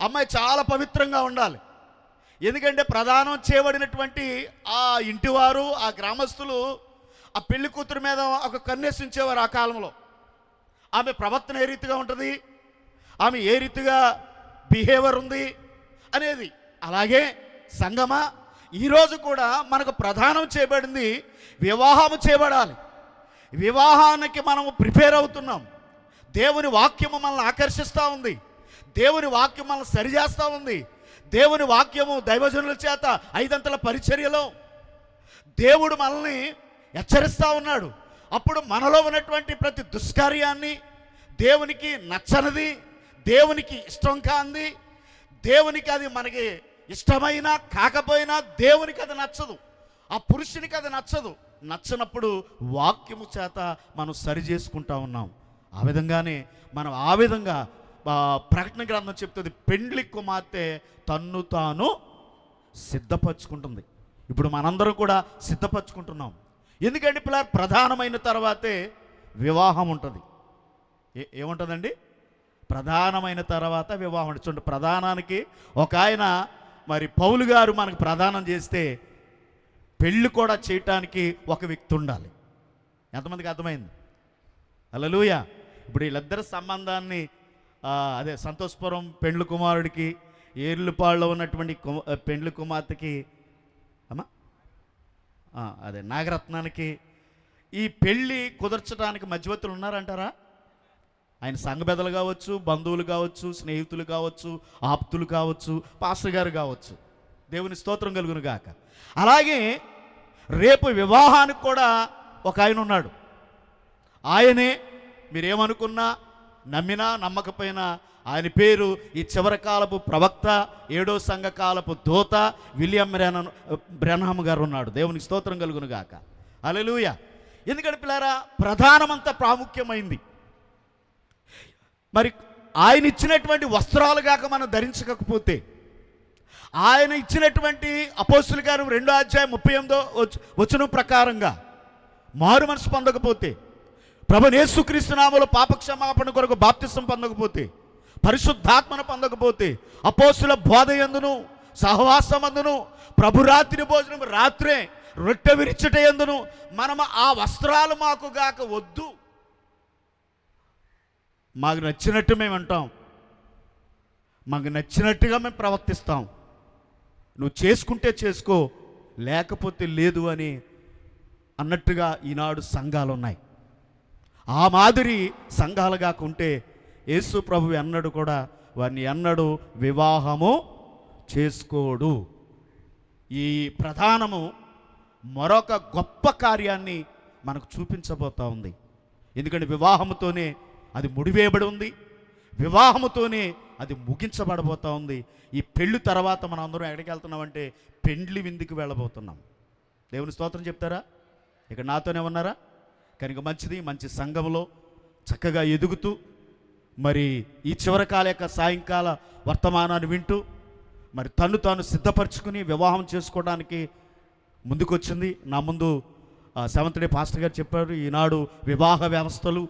అమ్మాయి చాలా పవిత్రంగా ఉండాలి. ఎందుకంటే ప్రధానం చేయబడినటువంటి ఆ ఇంటివారు, ఆ గ్రామస్తులు ఆ పెళ్లి కూతురు మీద ఒక కన్నేసించేవారు. ఆ కాలంలో ఆమె ప్రవర్తన ఏ రీతిగా ఉంటుంది, ఆమె ఏ రీతిగా బిహేవియర్ ఉంది అనేది. అలాగే సంగమా, ఈరోజు కూడా మనకు ప్రధానం చేయబడింది వివాహము చేయబడాలి. వివాహానికి మనము ప్రిపేర్ అవుతున్నాం. దేవుని వాక్యము మనల్ని ఆకర్షిస్తూ ఉంది, దేవుని వాక్యం మనల్ని సరిచేస్తూ ఉంది. దేవుని వాక్యము దైవజనుల చేత 5 పరిచర్యలో దేవుడు మనల్ని హెచ్చరిస్తూ ఉన్నాడు. అప్పుడు మనలో ఉన్నటువంటి ప్రతి దుష్కార్యాన్ని, దేవునికి నచ్చనిది, దేవునికి ఇష్టం కాంది, దేవునికి అది మనకి ఇష్టమైనా కాకపోయినా దేవునికి అది నచ్చదు, ఆ పురుషునికి అది నచ్చదు. నచ్చనప్పుడు వాక్యము చేత మనం సరి చేసుకుంటా ఉన్నాం. ఆ విధంగానే మనం ప్రకటన గ్రంథం చెప్తుంది, పెండ్లి కుమార్తె తన్ను తాను సిద్ధపరచుకుంటుంది. ఇప్పుడు మనందరం కూడా సిద్ధపరచుకుంటున్నాం. ఎందుకంటే పిల్లలు ప్రధానమైన తర్వాతే వివాహం ఉంటుంది. ఏముంటుందండి? ప్రధానమైన తర్వాత వివాహం ఉంటుంది. చూడండి, ప్రధానానికి ఒక ఆయన మరి పౌలు గారు మనకు ప్రదానం చేస్తే పెళ్ళి కూడా చేయటానికి ఒక వ్యక్తి ఉండాలి. ఎంతమందికి అర్థమైంది? హల్లెలూయా. ఇప్పుడు వీళ్ళిద్దరి సంబంధాన్ని అదే సంతోషపురం పెండ్లి కుమారుడికి, ఏర్లుపాడులో ఉన్నటువంటి పెండ్లి కుమార్తెకి, అదే నాగరత్నానికి ఈ పెళ్ళి కుదర్చడానికి మధ్యవర్తులు ఉన్నారంటారా? ఆయన సంఘ పెద్దలు కావచ్చు, బంధువులు కావచ్చు, స్నేహితులు కావచ్చు, ఆప్తులు కావచ్చు, పాస్టర్ గారు కావచ్చు. దేవుని స్తోత్రం కలుగును గాక. అలాగే రేపు వివాహానికి కూడా ఒక ఆయన ఉన్నాడు. ఆయనే మీరేమనుకున్నా, నమ్మినా నమ్మకపోయినా, ఆయన పేరు ఈ చివరి కాలపు ప్రవక్త, 7వ సంఘ కాలపు దూత విలియం బ్రెన్హామ్ గారు ఉన్నాడు. దేవునికి స్తోత్రం కలుగును గాక. హల్లెలూయా. ఎందుకంటే పిల్లారా, ప్రధానమంత ప్రాముఖ్యమైంది. మరి ఆయన ఇచ్చినటువంటి వస్త్రాలు గాక మనం ధరించకపోతే, ఆయన ఇచ్చినటువంటి అపోస్తుల కార్యం 2వ అధ్యాయం 38వ వచనం ప్రకారంగా మారు మనసు పొందకపోతే, ప్రభువైన యేసుక్రీస్తు నామములో పాపక్షమాపణ కొరకు బాప్తిసం పొందకపోతే, పరిశుద్ధాత్మను పొందకపోతే, అపోస్తుల బోధ యందును సహవాసమందును ప్రభురాత్రి భోజనం రాత్రే రొట్టె విరిచుట యందును మనము ఆ వస్త్రాలు మాకు గాక వద్దు. మాకు నచ్చినట్టు మేము అంటాం, మాకు నచ్చినట్టుగా మేము ప్రవర్తిస్తాం. నువ్వు చేసుకుంటే చేసుకో, లేకపోతే లేదు అని అన్నట్టుగా ఈనాడు సంఘాలు ఉన్నాయి. ఆ మాదిరి సంఘాలుగా ఉంటే యేసు ప్రభు అన్నాడు కూడా, వారిని అన్నాడు వివాహము చేసుకోడు. ఈ ప్రధానము మరొక గొప్ప కార్యాన్ని మనకు చూపించబోతా ఉంది. ఎందుకంటే వివాహముతోనే అది ముడివేయబడి ఉంది, వివాహముతోనే అది ముగించబడబోతా ఉంది. ఈ పెళ్ళి తర్వాత మనం అందరం ఎక్కడికి వెళ్తున్నామంటే పెండ్లి విందుకు వెళ్ళబోతున్నాం. దేవుని స్తోత్రం చెప్తారా? ఇక్కడ నాతోనే ఉన్నారా? కనుక మంచిది, మంచి సంఘంలో చక్కగా ఎదుగుతూ మరి ఈ చివరి కాల యొక్క సాయంకాల వర్తమానాన్ని వింటూ మరి తను తాను సిద్ధపరచుకుని వివాహం చేసుకోవడానికి ముందుకొచ్చింది. నా ముందు సెవెంత్ డే పాస్టర్ గారు చెప్పారు, ఈనాడు వివాహ వ్యవస్థలు,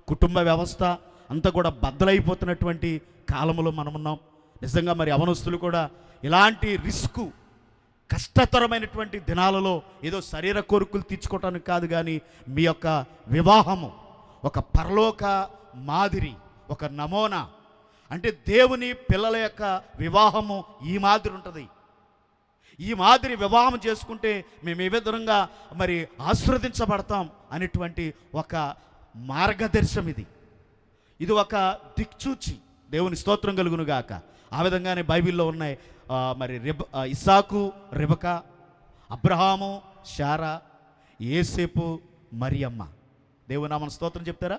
కుటుంబ వ్యవస్థ అంతా కూడా బద్దలైపోతున్నటువంటి కాలంలో మనమున్నాం. నిజంగా మరి అవనస్తులు కూడా ఇలాంటి రిస్క్ కష్టతరమైనటువంటి దినాలలో ఏదో శరీర కోరికలు తీర్చుకోవటానికి కాదు, కానీ మీ యొక్క వివాహము ఒక పరలోక మాదిరి, ఒక నమూనా. అంటే దేవుని పిల్లల యొక్క వివాహము ఈ మాదిరి ఉంటుంది. ఈ మాదిరి వివాహం చేసుకుంటే మేము ఏ విధంగా మరి ఆశీర్వదించబడతాం అనేటువంటి ఒక మార్గదర్శనం ఇది. ఇది ఒక దిక్చూచి. దేవుని స్తోత్రం కలుగును గాక. ఆ విధంగానే బైబిల్లో ఉన్నాయి మరి ఇస్సాకు, రిబకా, అబ్రహాము, శారా, యేసేపు, మరియమ్మ. దేవుని నామమున స్తోత్రం చెప్తారా?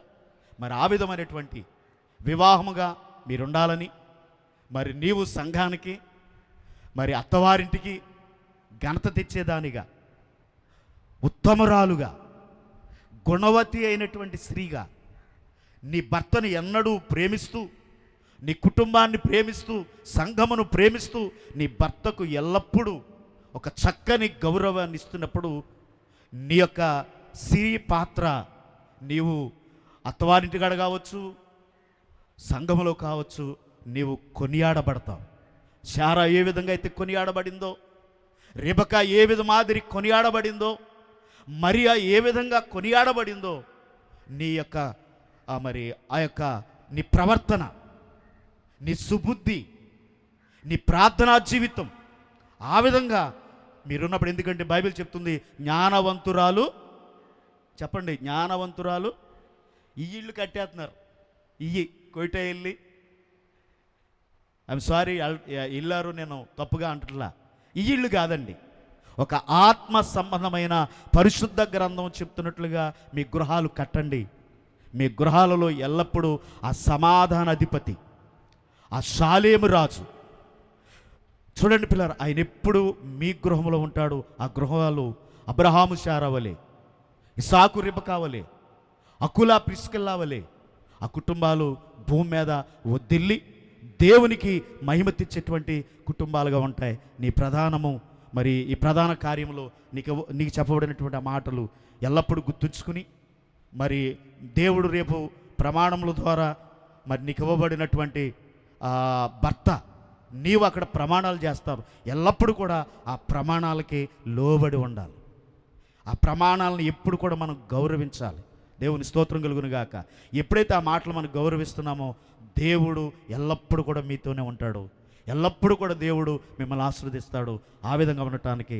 మరి ఆ విధమైనటువంటి వివాహముగా మీరుండాలని, మరి నీవు సంఘానికి మరి అత్తవారింటికి ఘనత తెచ్చేదానిగా, ఉత్తమరాలుగా, గుణవతి అయినటువంటి స్త్రీగా నీ భర్తను ఎన్నడూ ప్రేమిస్తూ, నీ కుటుంబాన్ని ప్రేమిస్తూ, సంఘమును ప్రేమిస్తూ నీ భర్తకు ఎల్లప్పుడూ ఒక చక్కని గౌరవాన్ని ఇస్తున్నప్పుడు నీ యొక్క స్త్రీ పాత్ర నీవు అత్తవారింటికాడ కావచ్చు, సంఘములో కావచ్చు, నీవు కొనియాడబడతావు. శారా ఏ విధంగా అయితే కొనియాడబడిందో, రిబకా ఏ విధ మాదిరి కొనియాడబడిందో, మరియా ఏ విధంగా కొనియాడబడిందో, నీ యొక్క మరి ఆ యొక్క నీ ప్రవర్తన, నీ సుబుద్ధి, నీ ప్రార్థనా జీవితం ఆ విధంగా మీరున్నప్పుడు. ఎందుకంటే బైబిల్ చెప్తుంది జ్ఞానవంతురాలు, చెప్పండి, జ్ఞానవంతురాలు ఈ ఇల్లు కట్టేస్తున్నారు. ఇయ్యి కొయిట ఇల్లు, ఐఎమ్ సారీ ఇల్లారు, నేను తప్పుగా అంటున్నా. ఈ ఇల్లు కాదండి, ఒక ఆత్మ సంబంధమైన పరిశుద్ధ గ్రంథం చెప్తున్నట్లుగా మీ గృహాలు కట్టండి. మీ గృహాలలో ఎల్లప్పుడూ ఆ సమాధాన అధిపతి, ఆ షాలేము రాజు, చూడండి పిల్లలు, ఆయన ఎప్పుడు మీ గృహంలో ఉంటాడు. ఆ గృహాలు అబ్రహాము శారా వలె, ఇస్సాకు రిబకా వలె, అకులా ప్రిస్కిల్లా వలె ఆ కుటుంబాలు భూమి మీద వదిల్లి దేవునికి మహిమ తెచ్చేటువంటి కుటుంబాలుగా ఉంటాయి. నీ ప్రధానము మరి ఈ ప్రధాన కార్యంలో నీకు చెప్పబడినటువంటి మాటలు ఎల్లప్పుడూ గుర్తుంచుకుని, మరి దేవుడు రేపు ప్రమాణముల ద్వారా మరి నీకు ఇవ్వబడినటువంటి భర్త, నీవు అక్కడ ప్రమాణాలు చేస్తారు. ఎల్లప్పుడూ కూడా ఆ ప్రమాణాలకి లోబడి ఉండాలి. ఆ ప్రమాణాలను ఎప్పుడు కూడా మనం గౌరవించాలి. దేవుని స్తోత్రం కలుగును గాక. ఎప్పుడైతే ఆ మాటలు మనం గౌరవిస్తున్నామో దేవుడు ఎల్లప్పుడూ కూడా మీతోనే ఉంటాడు. ఎల్లప్పుడూ కూడా దేవుడు మిమ్మల్ని ఆశీర్వదిస్తాడు. ఆ విధంగా ఉండటానికి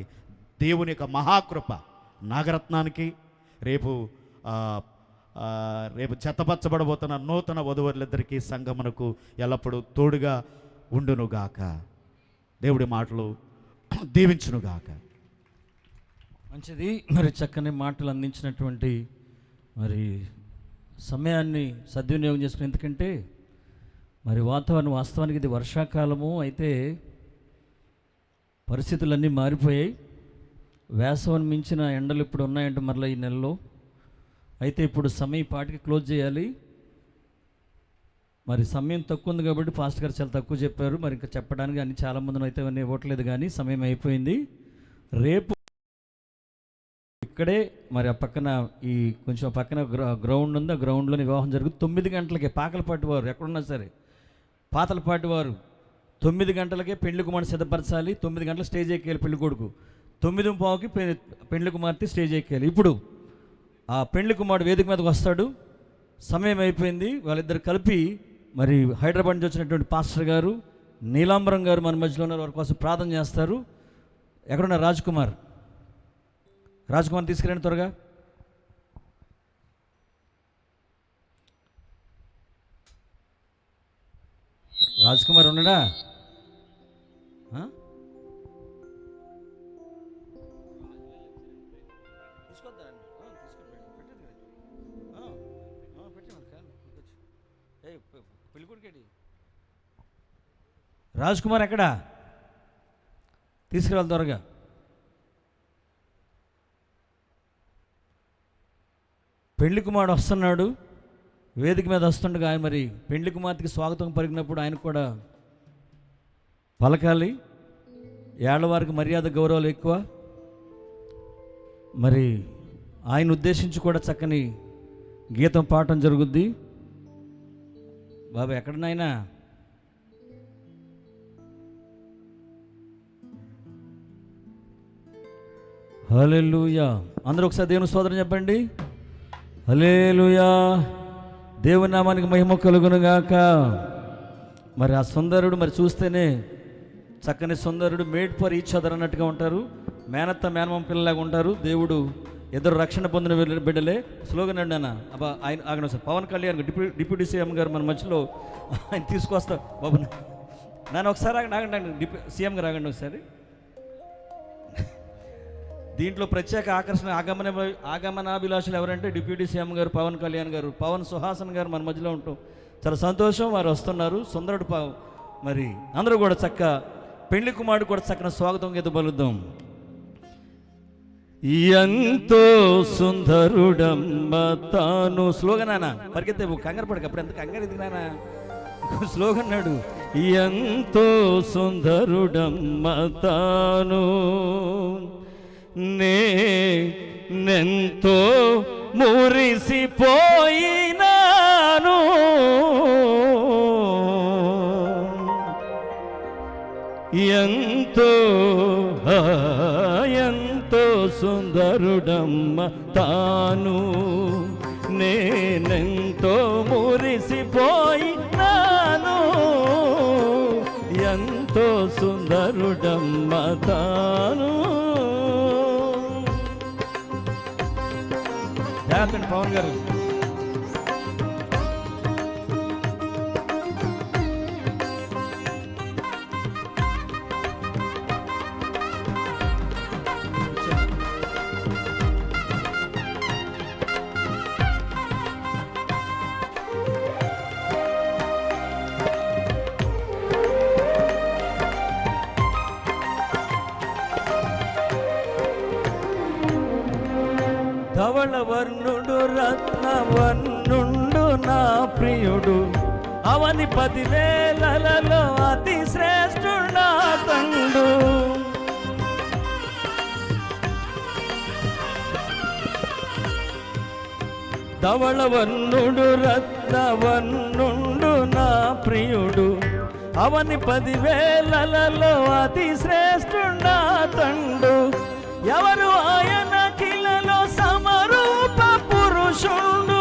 దేవుని యొక్క మహాకృప నాగరత్నానికి రేపు జతపరచబడబోతున్న నూతన వధువరులిద్దరికీ సంఘమునకు ఎల్లప్పుడూ తోడుగా ఉండునుగాక. దేవుడి మాటలు దీవించునుగాక. మంచిది. మరి చక్కని మాటలు అందించినటువంటి మరి సమయాన్ని సద్వినియోగం చేసుకుని, ఎందుకంటే మరి వాస్తవానికి ఇది వర్షాకాలము అయితే పరిస్థితులన్నీ మారిపోయాయి. వేసవిని మించిన ఎండలు ఇప్పుడు ఉన్నాయంటే మరలా ఈ నెలలో అయితే ఇప్పుడు సమయం పాటికి క్లోజ్ చేయాలి. మరి సమయం తక్కువ ఉంది కాబట్టి పాస్టర్ గారు చాలా తక్కువ చెప్పారు. మరి ఇంకా చెప్పడానికి అన్ని చాలామందిని అయితే అవన్నీ ఇవ్వట్లేదు, కానీ సమయం అయిపోయింది. రేపు ఇక్కడే మరి ఆ పక్కన ఈ కొంచెం పక్కన గ్రౌండ్ ఉంది, ఆ గ్రౌండ్లోని వివాహం జరుగుతుంది. 9 గంటలకి పాకలపాటి వారు ఎక్కడున్నా సరే పాతలపాటి వారు 9 గంటలకే పెళ్లి కుమార్తె సిద్ధపరచాలి, 9 గంటల స్టేజ్ ఎక్కేయాలి పెళ్లి కొడుకు, 9:15కి పెళ్లి కుమార్తె స్టేజ్ ఎక్కేయాలి. ఇప్పుడు ఆ పెళ్లి కుమారుడు వేదిక మీదకి వస్తాడు, సమయం అయిపోయింది. వాళ్ళిద్దరు కలిపి మరి హైదరాబాద్ నుంచి వచ్చినటువంటి పాస్టర్ గారు నీలాంబరం గారు మన మధ్యలో ఉన్నారు, వారి కోసం ప్రార్థన చేస్తారు. ఎక్కడున్నారు రాజ్కుమార్ తీసుకురండి త్వరగా. రాజ్కుమార్ ఉన్నాడా? రాజ్కుమార్ ఎక్కడా? తీసుకురావాలి త్వరగా. పెళ్లి కుమారుడు వస్తున్నాడు, వేదిక మీద వస్తుండగా ఆయన మరి పెళ్లి కుమార్తెకి స్వాగతం పలికినప్పుడు ఆయన కూడా పలకాలి. ఏళ్ళవారికి మర్యాద గౌరవాలు ఎక్కువ. మరి ఆయన ఉద్దేశించి కూడా చక్కని గీతం పాడటం జరుగుద్ది. బాబా ఎక్కడనైనా హల్లెలూయా. అందరూ ఒకసారి దేవుని స్తోత్రం చెప్పండి. హల్లెలూయా. దేవుని నామానికి మహిమ కలుగునుగాక. మరి ఆ సుందరుడు మరి చూస్తేనే చక్కని సుందరుడు, మేడ్ ఫర్ ఈచ్ అదర్ అన్నట్టుగా ఉంటారు, మేనత్త మేనమామ పిల్లలాగా ఉంటారు. దేవుడు ఇద్దరు రక్షణ పొందిన బిడ్డలే. స్లోగన్ అండి అన్న అబ్బా. ఆయన ఆగండి sir. Pawan Kalyan deputy CM గారు మన మధ్యలో ఆయన తీసుకొస్తా బాబు. నన్ను ఒకసారి ఆగండి, సీఎం గారు ఆగండి ఒకసారి. దీంట్లో ప్రత్యేక ఆకర్షణ ఆగమనాభిలాషులు ఎవరంటే డిప్యూటీ సీఎం గారు పవన్ కళ్యాణ్ గారు, పవన్ సుహాసన్ గారు మన మధ్యలో ఉంటాం. చాలా సంతోషం, వారు వస్తున్నారు. సుందరుడు మరి అందరూ కూడా చక్క పెళ్లి కుమారుడు కూడా చక్కన స్వాగతం గీత పలుద్దాం. ఎంతో సుందరుడమ్మ తాను. స్లోగన్ నాన్న పరిగెత్తే కంగారు పడక, అప్పుడు ఎంత కంగారు ఇది నాన్న. స్లోగన్ నాడు. ఎంతో సుందరుడమ్మ తాను, నేనెంతో మురిసిపోయినాను, ఎంతో సుందరుడమ్మ తాను, నేనెంతో మురిసిపోయినాను, ఎంతో సుందరుడమ్మ తాను. పవన్ గారు ధవళవర్ణుడు రత్నవర్ణుండు నా ప్రియుడు, అవని 10,000లలో అతి శ్రేష్ఠుడా తండు. ధవళవర్ణుడు రత్నవర్ణుండు నా ప్రియుడు, అవని 10,000లలో అతి శ్రేష్ఠుడా తండు. ఎవరు ఆయన కిలలో సమరూప పురుషుడు,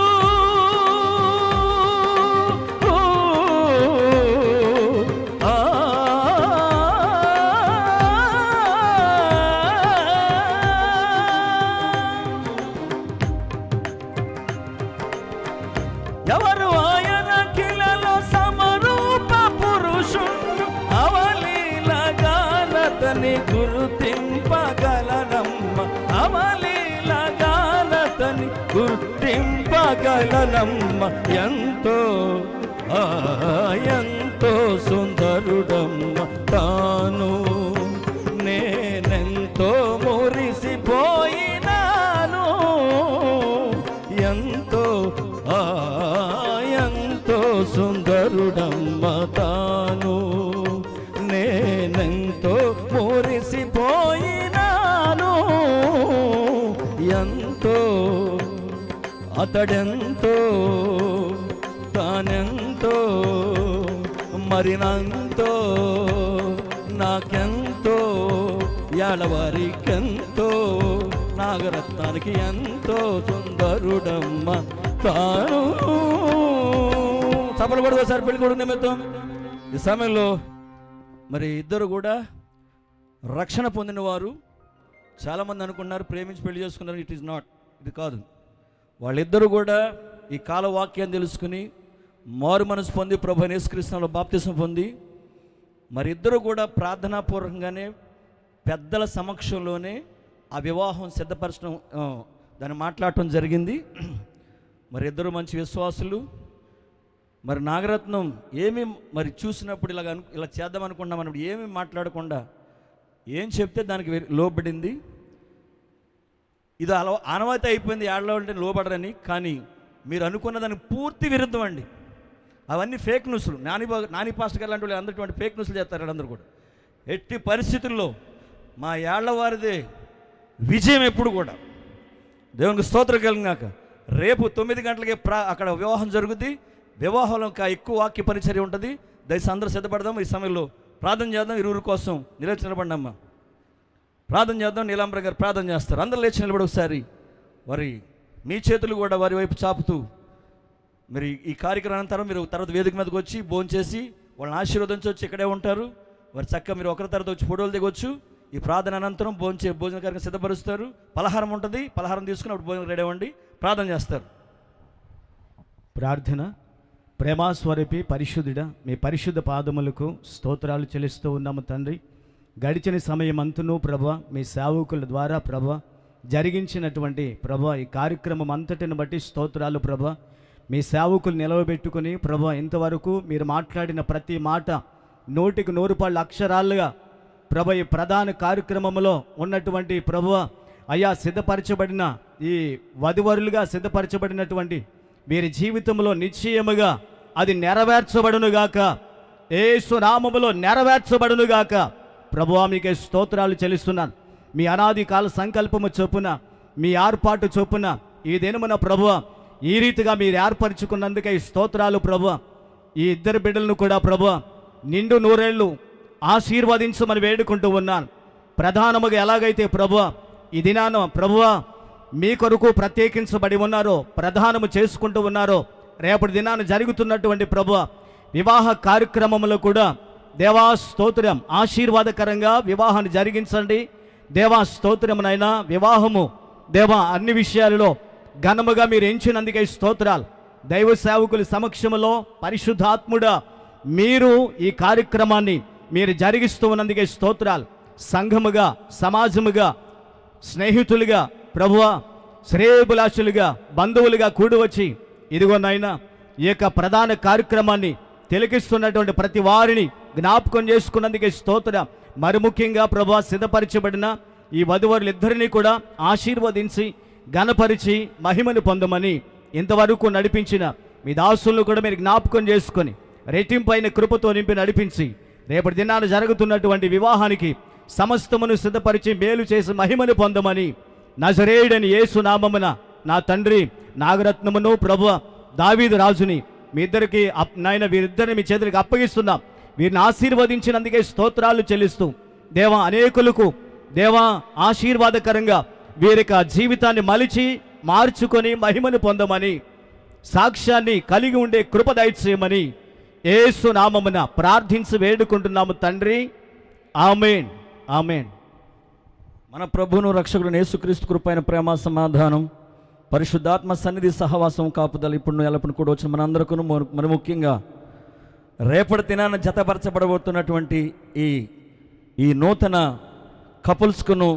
ఎవరు ఆయన కిలలో సమరూప పురుషుడు, అవలీలగానతని గుర్తింపగలనమ్మ, అవలీలగానతని గుర్తింపగలనమ్మ. ఎంతో సుందరుడమ్మ తాను, నేనెంతో మురిసిపోయినాను, ఎంతో సుందరుడమ్మ తాను, నేనెంతో మురిసిపోయినాను, ఎంతో అతడెంతో తానెంతో మారినంతో నాకెంతో ఏళ్ళవారికెంతో నాగరత్నానికి ఎంతో సుందరుడమ్మ తాను. చప్పలు కూడా ఒకసారి పెళ్లి కొడుకు నిమిత్తం. ఈ సమయంలో మరి ఇద్దరు కూడా రక్షణ పొందిన వారు. చాలామంది అనుకున్నారు ప్రేమించి పెళ్లి చేసుకున్నారు. ఇట్ ఈస్ నాట్, ఇది కాదు. వాళ్ళిద్దరూ కూడా ఈ కాల వాక్యాన్ని తెలుసుకుని మారు మనసు పొంది ప్రభువైన యేసుక్రీస్తులో బాప్తిసం పొంది మరి ఇద్దరు కూడా ప్రార్థనాపూర్వకంగానే పెద్దల సమక్షంలోనే ఆ వివాహం సిద్ధపరచడం, దాన్ని మాట్లాడటం జరిగింది. మరి ఇద్దరు మంచి విశ్వాసులు. మరి నాగరత్నం ఏమి మరి చూసినప్పుడు ఇలా చేద్దాం అనుకున్నాం అన్నప్పుడు ఏమీ మాట్లాడకుండా ఏం చెప్తే దానికి లోబడింది. ఇది ఆనవాయితీ అయిపోయింది ఏళ్ళలో ఉంటే లోబడరని. కానీ మీరు అనుకున్న దానికి పూర్తి విరుద్ధం అండి. అవన్నీ ఫేక్ న్యూస్లు. నాని పాస్టర్ గారు లాంటి వాళ్ళు అందరిటువంటి ఫేక్ న్యూస్లు చేస్తారు అందరూ కూడా. ఎట్టి పరిస్థితుల్లో మా ఏళ్లవారిదే విజయం ఎప్పుడు కూడా. దేవునికి స్తోత్రం కలిగినాక రేపు 9 గంటలకి అక్కడ వివాహం జరుగుద్ది. వివాహంలో ఇంకా ఎక్కువ వాక్య పరిచర్య ఉంటుంది. దయచేసి అందరూ సిద్ధపడదాం. ఈ సమయంలో ప్రార్థన చేద్దాం. ఇరువురి కోసం నిలచి నిలబడినమ్మా ప్రార్థన చేద్దాం. నీలాంబర గారు ప్రార్థన చేస్తారు. అందరూ లేచి నిలబడి ఒకసారి వారి మీ చేతులు కూడా వారి వైపు చాపుతూ మరి ఈ కార్యక్రమం అనంతరం మీరు తర్వాత వేదిక మీదకి వచ్చి భోంచేసి వాళ్ళని ఆశీర్వదించి వచ్చి ఇక్కడే ఉంటారు. వారి చక్కగా మీరు ఒకరి తర్వాత వచ్చి ఫోటోలు దిగొచ్చు. ఈ ప్రార్థన అనంతరం భోజన కార్యక్రమం సిద్ధపరుస్తారు. పలహారం ఉంటుంది. పలహారం తీసుకుని అప్పుడు భోజనం రెడీ అవ్వండి. ప్రార్థన చేస్తారు. ప్రార్థన. ప్రేమాస్వరూపి పరిశుద్ధుడా, మీ పరిశుద్ధ పాదములకు స్తోత్రాలు చెల్లిస్తూ ఉన్నాము తండ్రి. గడిచిన సమయం అంతను ప్రభా మీ సేవకుల ద్వారా ప్రభా జరిగించినటువంటి ప్రభా ఈ కార్యక్రమం అంతటిని బట్టి స్తోత్రాలు ప్రభా. మీ సేవకులు నిలవబెట్టుకుని ప్రభా ఇంతవరకు మీరు మాట్లాడిన ప్రతి మాట 100కి 100 అక్షరాలుగా ప్రభా ఈ ప్రధాన కార్యక్రమంలో ఉన్నటువంటి ప్రభు అయ్యా సిద్ధపరచబడిన ఈ వధువరులుగా సిద్ధపరచబడినటువంటి వీరి జీవితంలో నిశ్చయముగా అది నెరవేర్చబడునుగాక. యేసు నామములో నెరవేర్చబడునుగాక. ప్రభువా మీకే స్తోత్రాలు చెల్లిస్తున్నాను. మీ అనాది కాల సంకల్పము చొప్పున మీ ఏర్పాటు చొప్పున ఈ దినమున ప్రభువా ఈ రీతిగా మీరు ఏర్పరచుకున్నందుకే స్తోత్రాలు ప్రభువా. ఈ ఇద్దరు బిడ్డలను కూడా ప్రభువా నిండు నూరేళ్ళు ఆశీర్వదించమని వేడుకుంటూ ఉన్నాను. ప్రధానముగా ఎలాగైతే ప్రభువా ఈ దినాన ప్రభువా మీ కొరకు ప్రత్యేకించబడి ఉన్నారో ప్రధానము చేసుకుంటూ ఉన్నారో రేపటి దినాన జరుగుతున్నటువంటి ప్రభువా వివాహ కార్యక్రమంలో కూడా దేవా స్తోత్రం ఆశీర్వాదకరంగా వివాహాన్ని జరిగించండి. దేవా స్తోత్రమునైనా వివాహము దేవా అన్ని విషయాలలో ఘనముగా మీరు ఎంచినందుకే స్తోత్రాలు. దైవ సేవకుల సమక్షంలో పరిశుద్ధాత్ముడా మీరు ఈ కార్యక్రమాన్ని మీరు జరిగిస్తూ ఉన్నందుకే స్తోత్రాలు. సంఘముగా సమాజముగా స్నేహితులుగా ప్రభువా శ్రేయభిలాషులుగా బంధువులుగా కూడి వచ్చి ఇదిగోనైనా ఈ యొక్క ప్రధాన కార్యక్రమాన్ని తిలకిస్తున్నటువంటి ప్రతి వారిని జ్ఞాపకం చేసుకున్నందుకే స్తోత్రం. మరి ముఖ్యంగా ప్రభువా సిద్ధపరచబడిన ఈ వధువరులిద్దరినీ కూడా ఆశీర్వదించి ఘనపరిచి మహిమను పొందమని ఇంతవరకు నడిపించిన మీ దాసులను కూడా మీరు జ్ఞాపకం చేసుకొని రెట్టింపైన కృపతో నింపి నడిపించి రేపటి దినాన జరుగుతున్నటువంటి వివాహానికి సమస్తమును సిద్ధపరిచి మేలు చేసి మహిమను పొందమని నజరేయుడని యేసు నామమున నా తండ్రి నాగరత్నమును ప్రభువ దావీదు రాజుని మీ ఇద్దరికి నాయన వీరిద్దరిని మీ చేతులకు అప్పగిస్తున్నాం. వీరిని ఆశీర్వదించినందుకే స్తోత్రాలు చెల్లిస్తూ దేవా అనేకులకు దేవా ఆశీర్వాదకరంగా వీరిక జీవితాన్ని మలిచి మార్చుకొని మహిమను పొందమని సాక్ష్యాన్ని కలిగి ఉండే కృప దయచేయమని యేసు నామమున ప్రార్థించి వేడుకుంటున్నాము తండ్రి. ఆమేన్ ఆమేన్. మన ప్రభువును రక్షకుడు యేసుక్రీస్తు కృపైన ప్రేమ సమాధానం పరిశుద్ధాత్మ సన్నిధి సహవాసం కాపుదల ఇప్పుడు ఎల్లప్పుడు కూడా వచ్చిన మనందరికీ మరి ముఖ్యంగా రేపటి దినాన జతపరచబడబోతున్నటువంటి ఈ నూతన కపుల్స్కును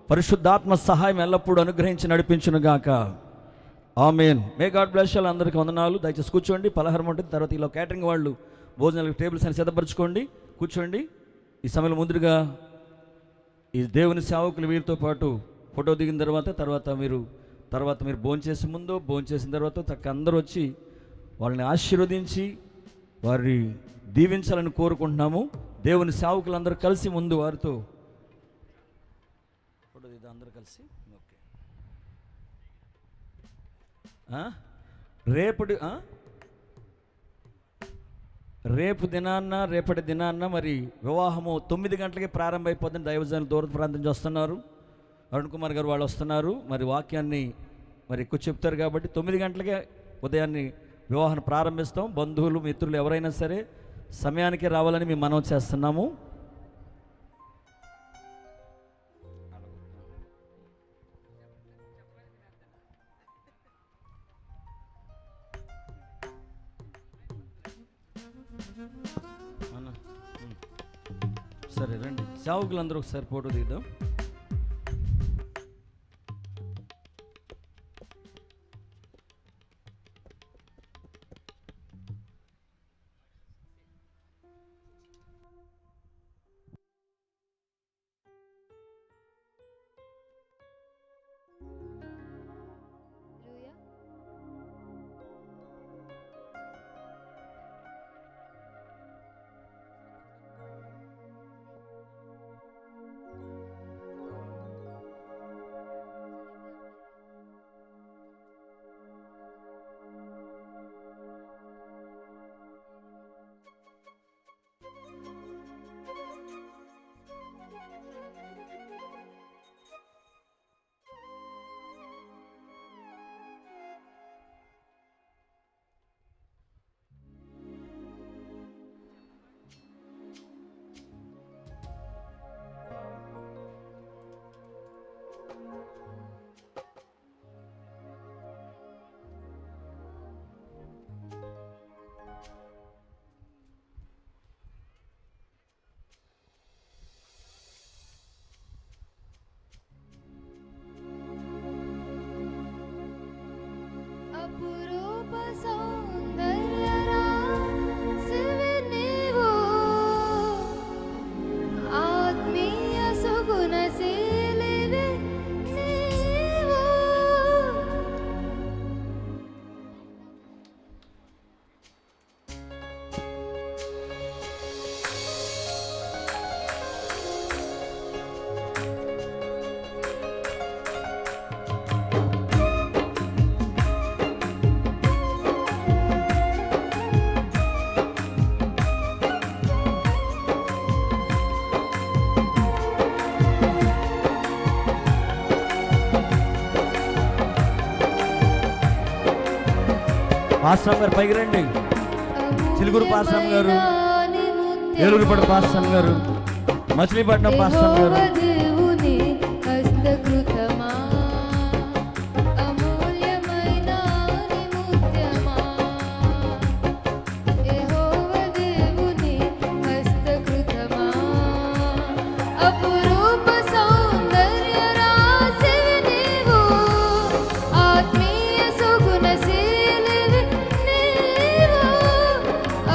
పరిశుద్ధాత్మ సహాయం ఎల్లప్పుడూ అనుగ్రహించి నడిపించునుగాక. ఆమేన్. May God bless you. అందరికీ వందనాలు. దయచేసి కూర్చోండి. పలహారం ఉంటుంది. తర్వాత ఇలా క్యాటరింగ్ వాళ్ళు భోజనాలకు టేబుల్స్ అని సిద్ధపరచుకోండి. కూర్చోండి. ఈ సమయంలో ముందుగా ఈ దేవుని సేవకులు వీరితో పాటు ఫోటో దిగిన తర్వాత మీరు భోంచేసి ముందు భోంచేసిన తర్వాత చక్కగా అందరూ వచ్చి వాళ్ళని ఆశీర్వదించి వారిని దీవించాలని కోరుకుంటున్నాము. దేవుని సేవకులందరూ కలిసి ముందు వారితో ఫోటో దిగుతాం అందరూ కలిసి. ఓకే. రేపటి రేపటి దినాన్న మరి వివాహము 9 గంటలకి ప్రారంభమైపోతుంది. దైవజనులు దూర ప్రాంతం నుంచి వస్తున్నారు. అరుణ్ కుమార్ గారు వాళ్ళు వస్తున్నారు. మరి వాక్యాన్ని మరి ఎక్కువ చెప్తారు కాబట్టి 9 గంటలకే ఉదయాన్ని వివాహాన్ని ప్రారంభిస్తాం. బంధువులు మిత్రులు ఎవరైనా సరే సమయానికి రావాలని మేము మనవి చేస్తున్నాము. సరే రండి, సేవకులందరూ ఒకసారి ఫోటో దిగుదాం. అపురూప సౌందర్యరా శివి నీవు, ఆత్మీయ సుగుణశీలివి నీవు. పాస్టర్ గారు పైకి రండి. చిలుకూరు పాస్టర్ గారు, ఏలూరుపేట పాస్టర్ గారు, మచిలీపట్నం పాస్టర్ గారు. దేవుని హస్తకృతమా, అమూల్యమైన నిముత్యమా, యెహోవా దేవుని హస్తకృతమా, అపురూప సౌందర్య రాశివి నీవు, ఆత్మీయ సుగుణశీలివి నీవు,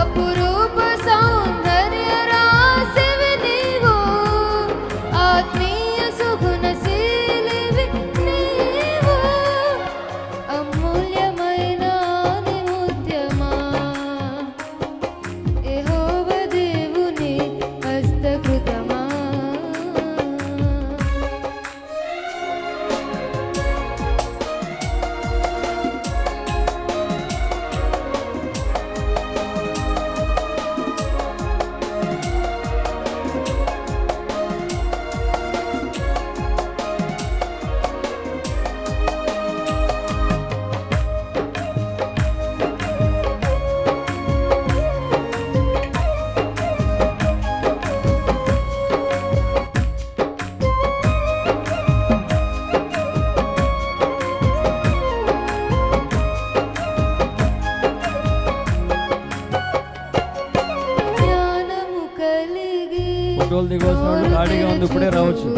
అపురూప సౌందర్య రాశివి నీవు, ఆత్మీయ సుగుణశీలివి నీవు, అమూల్యమైన నిముత్యమా, యెహోవా దేవుని హస్తకృతమా. జ్ఞానము కలిగి ఫోటోలు దిగవలసిన వాళ్ళు ఖాళీగా ఉంది, ఇప్పుడే రావచ్చు.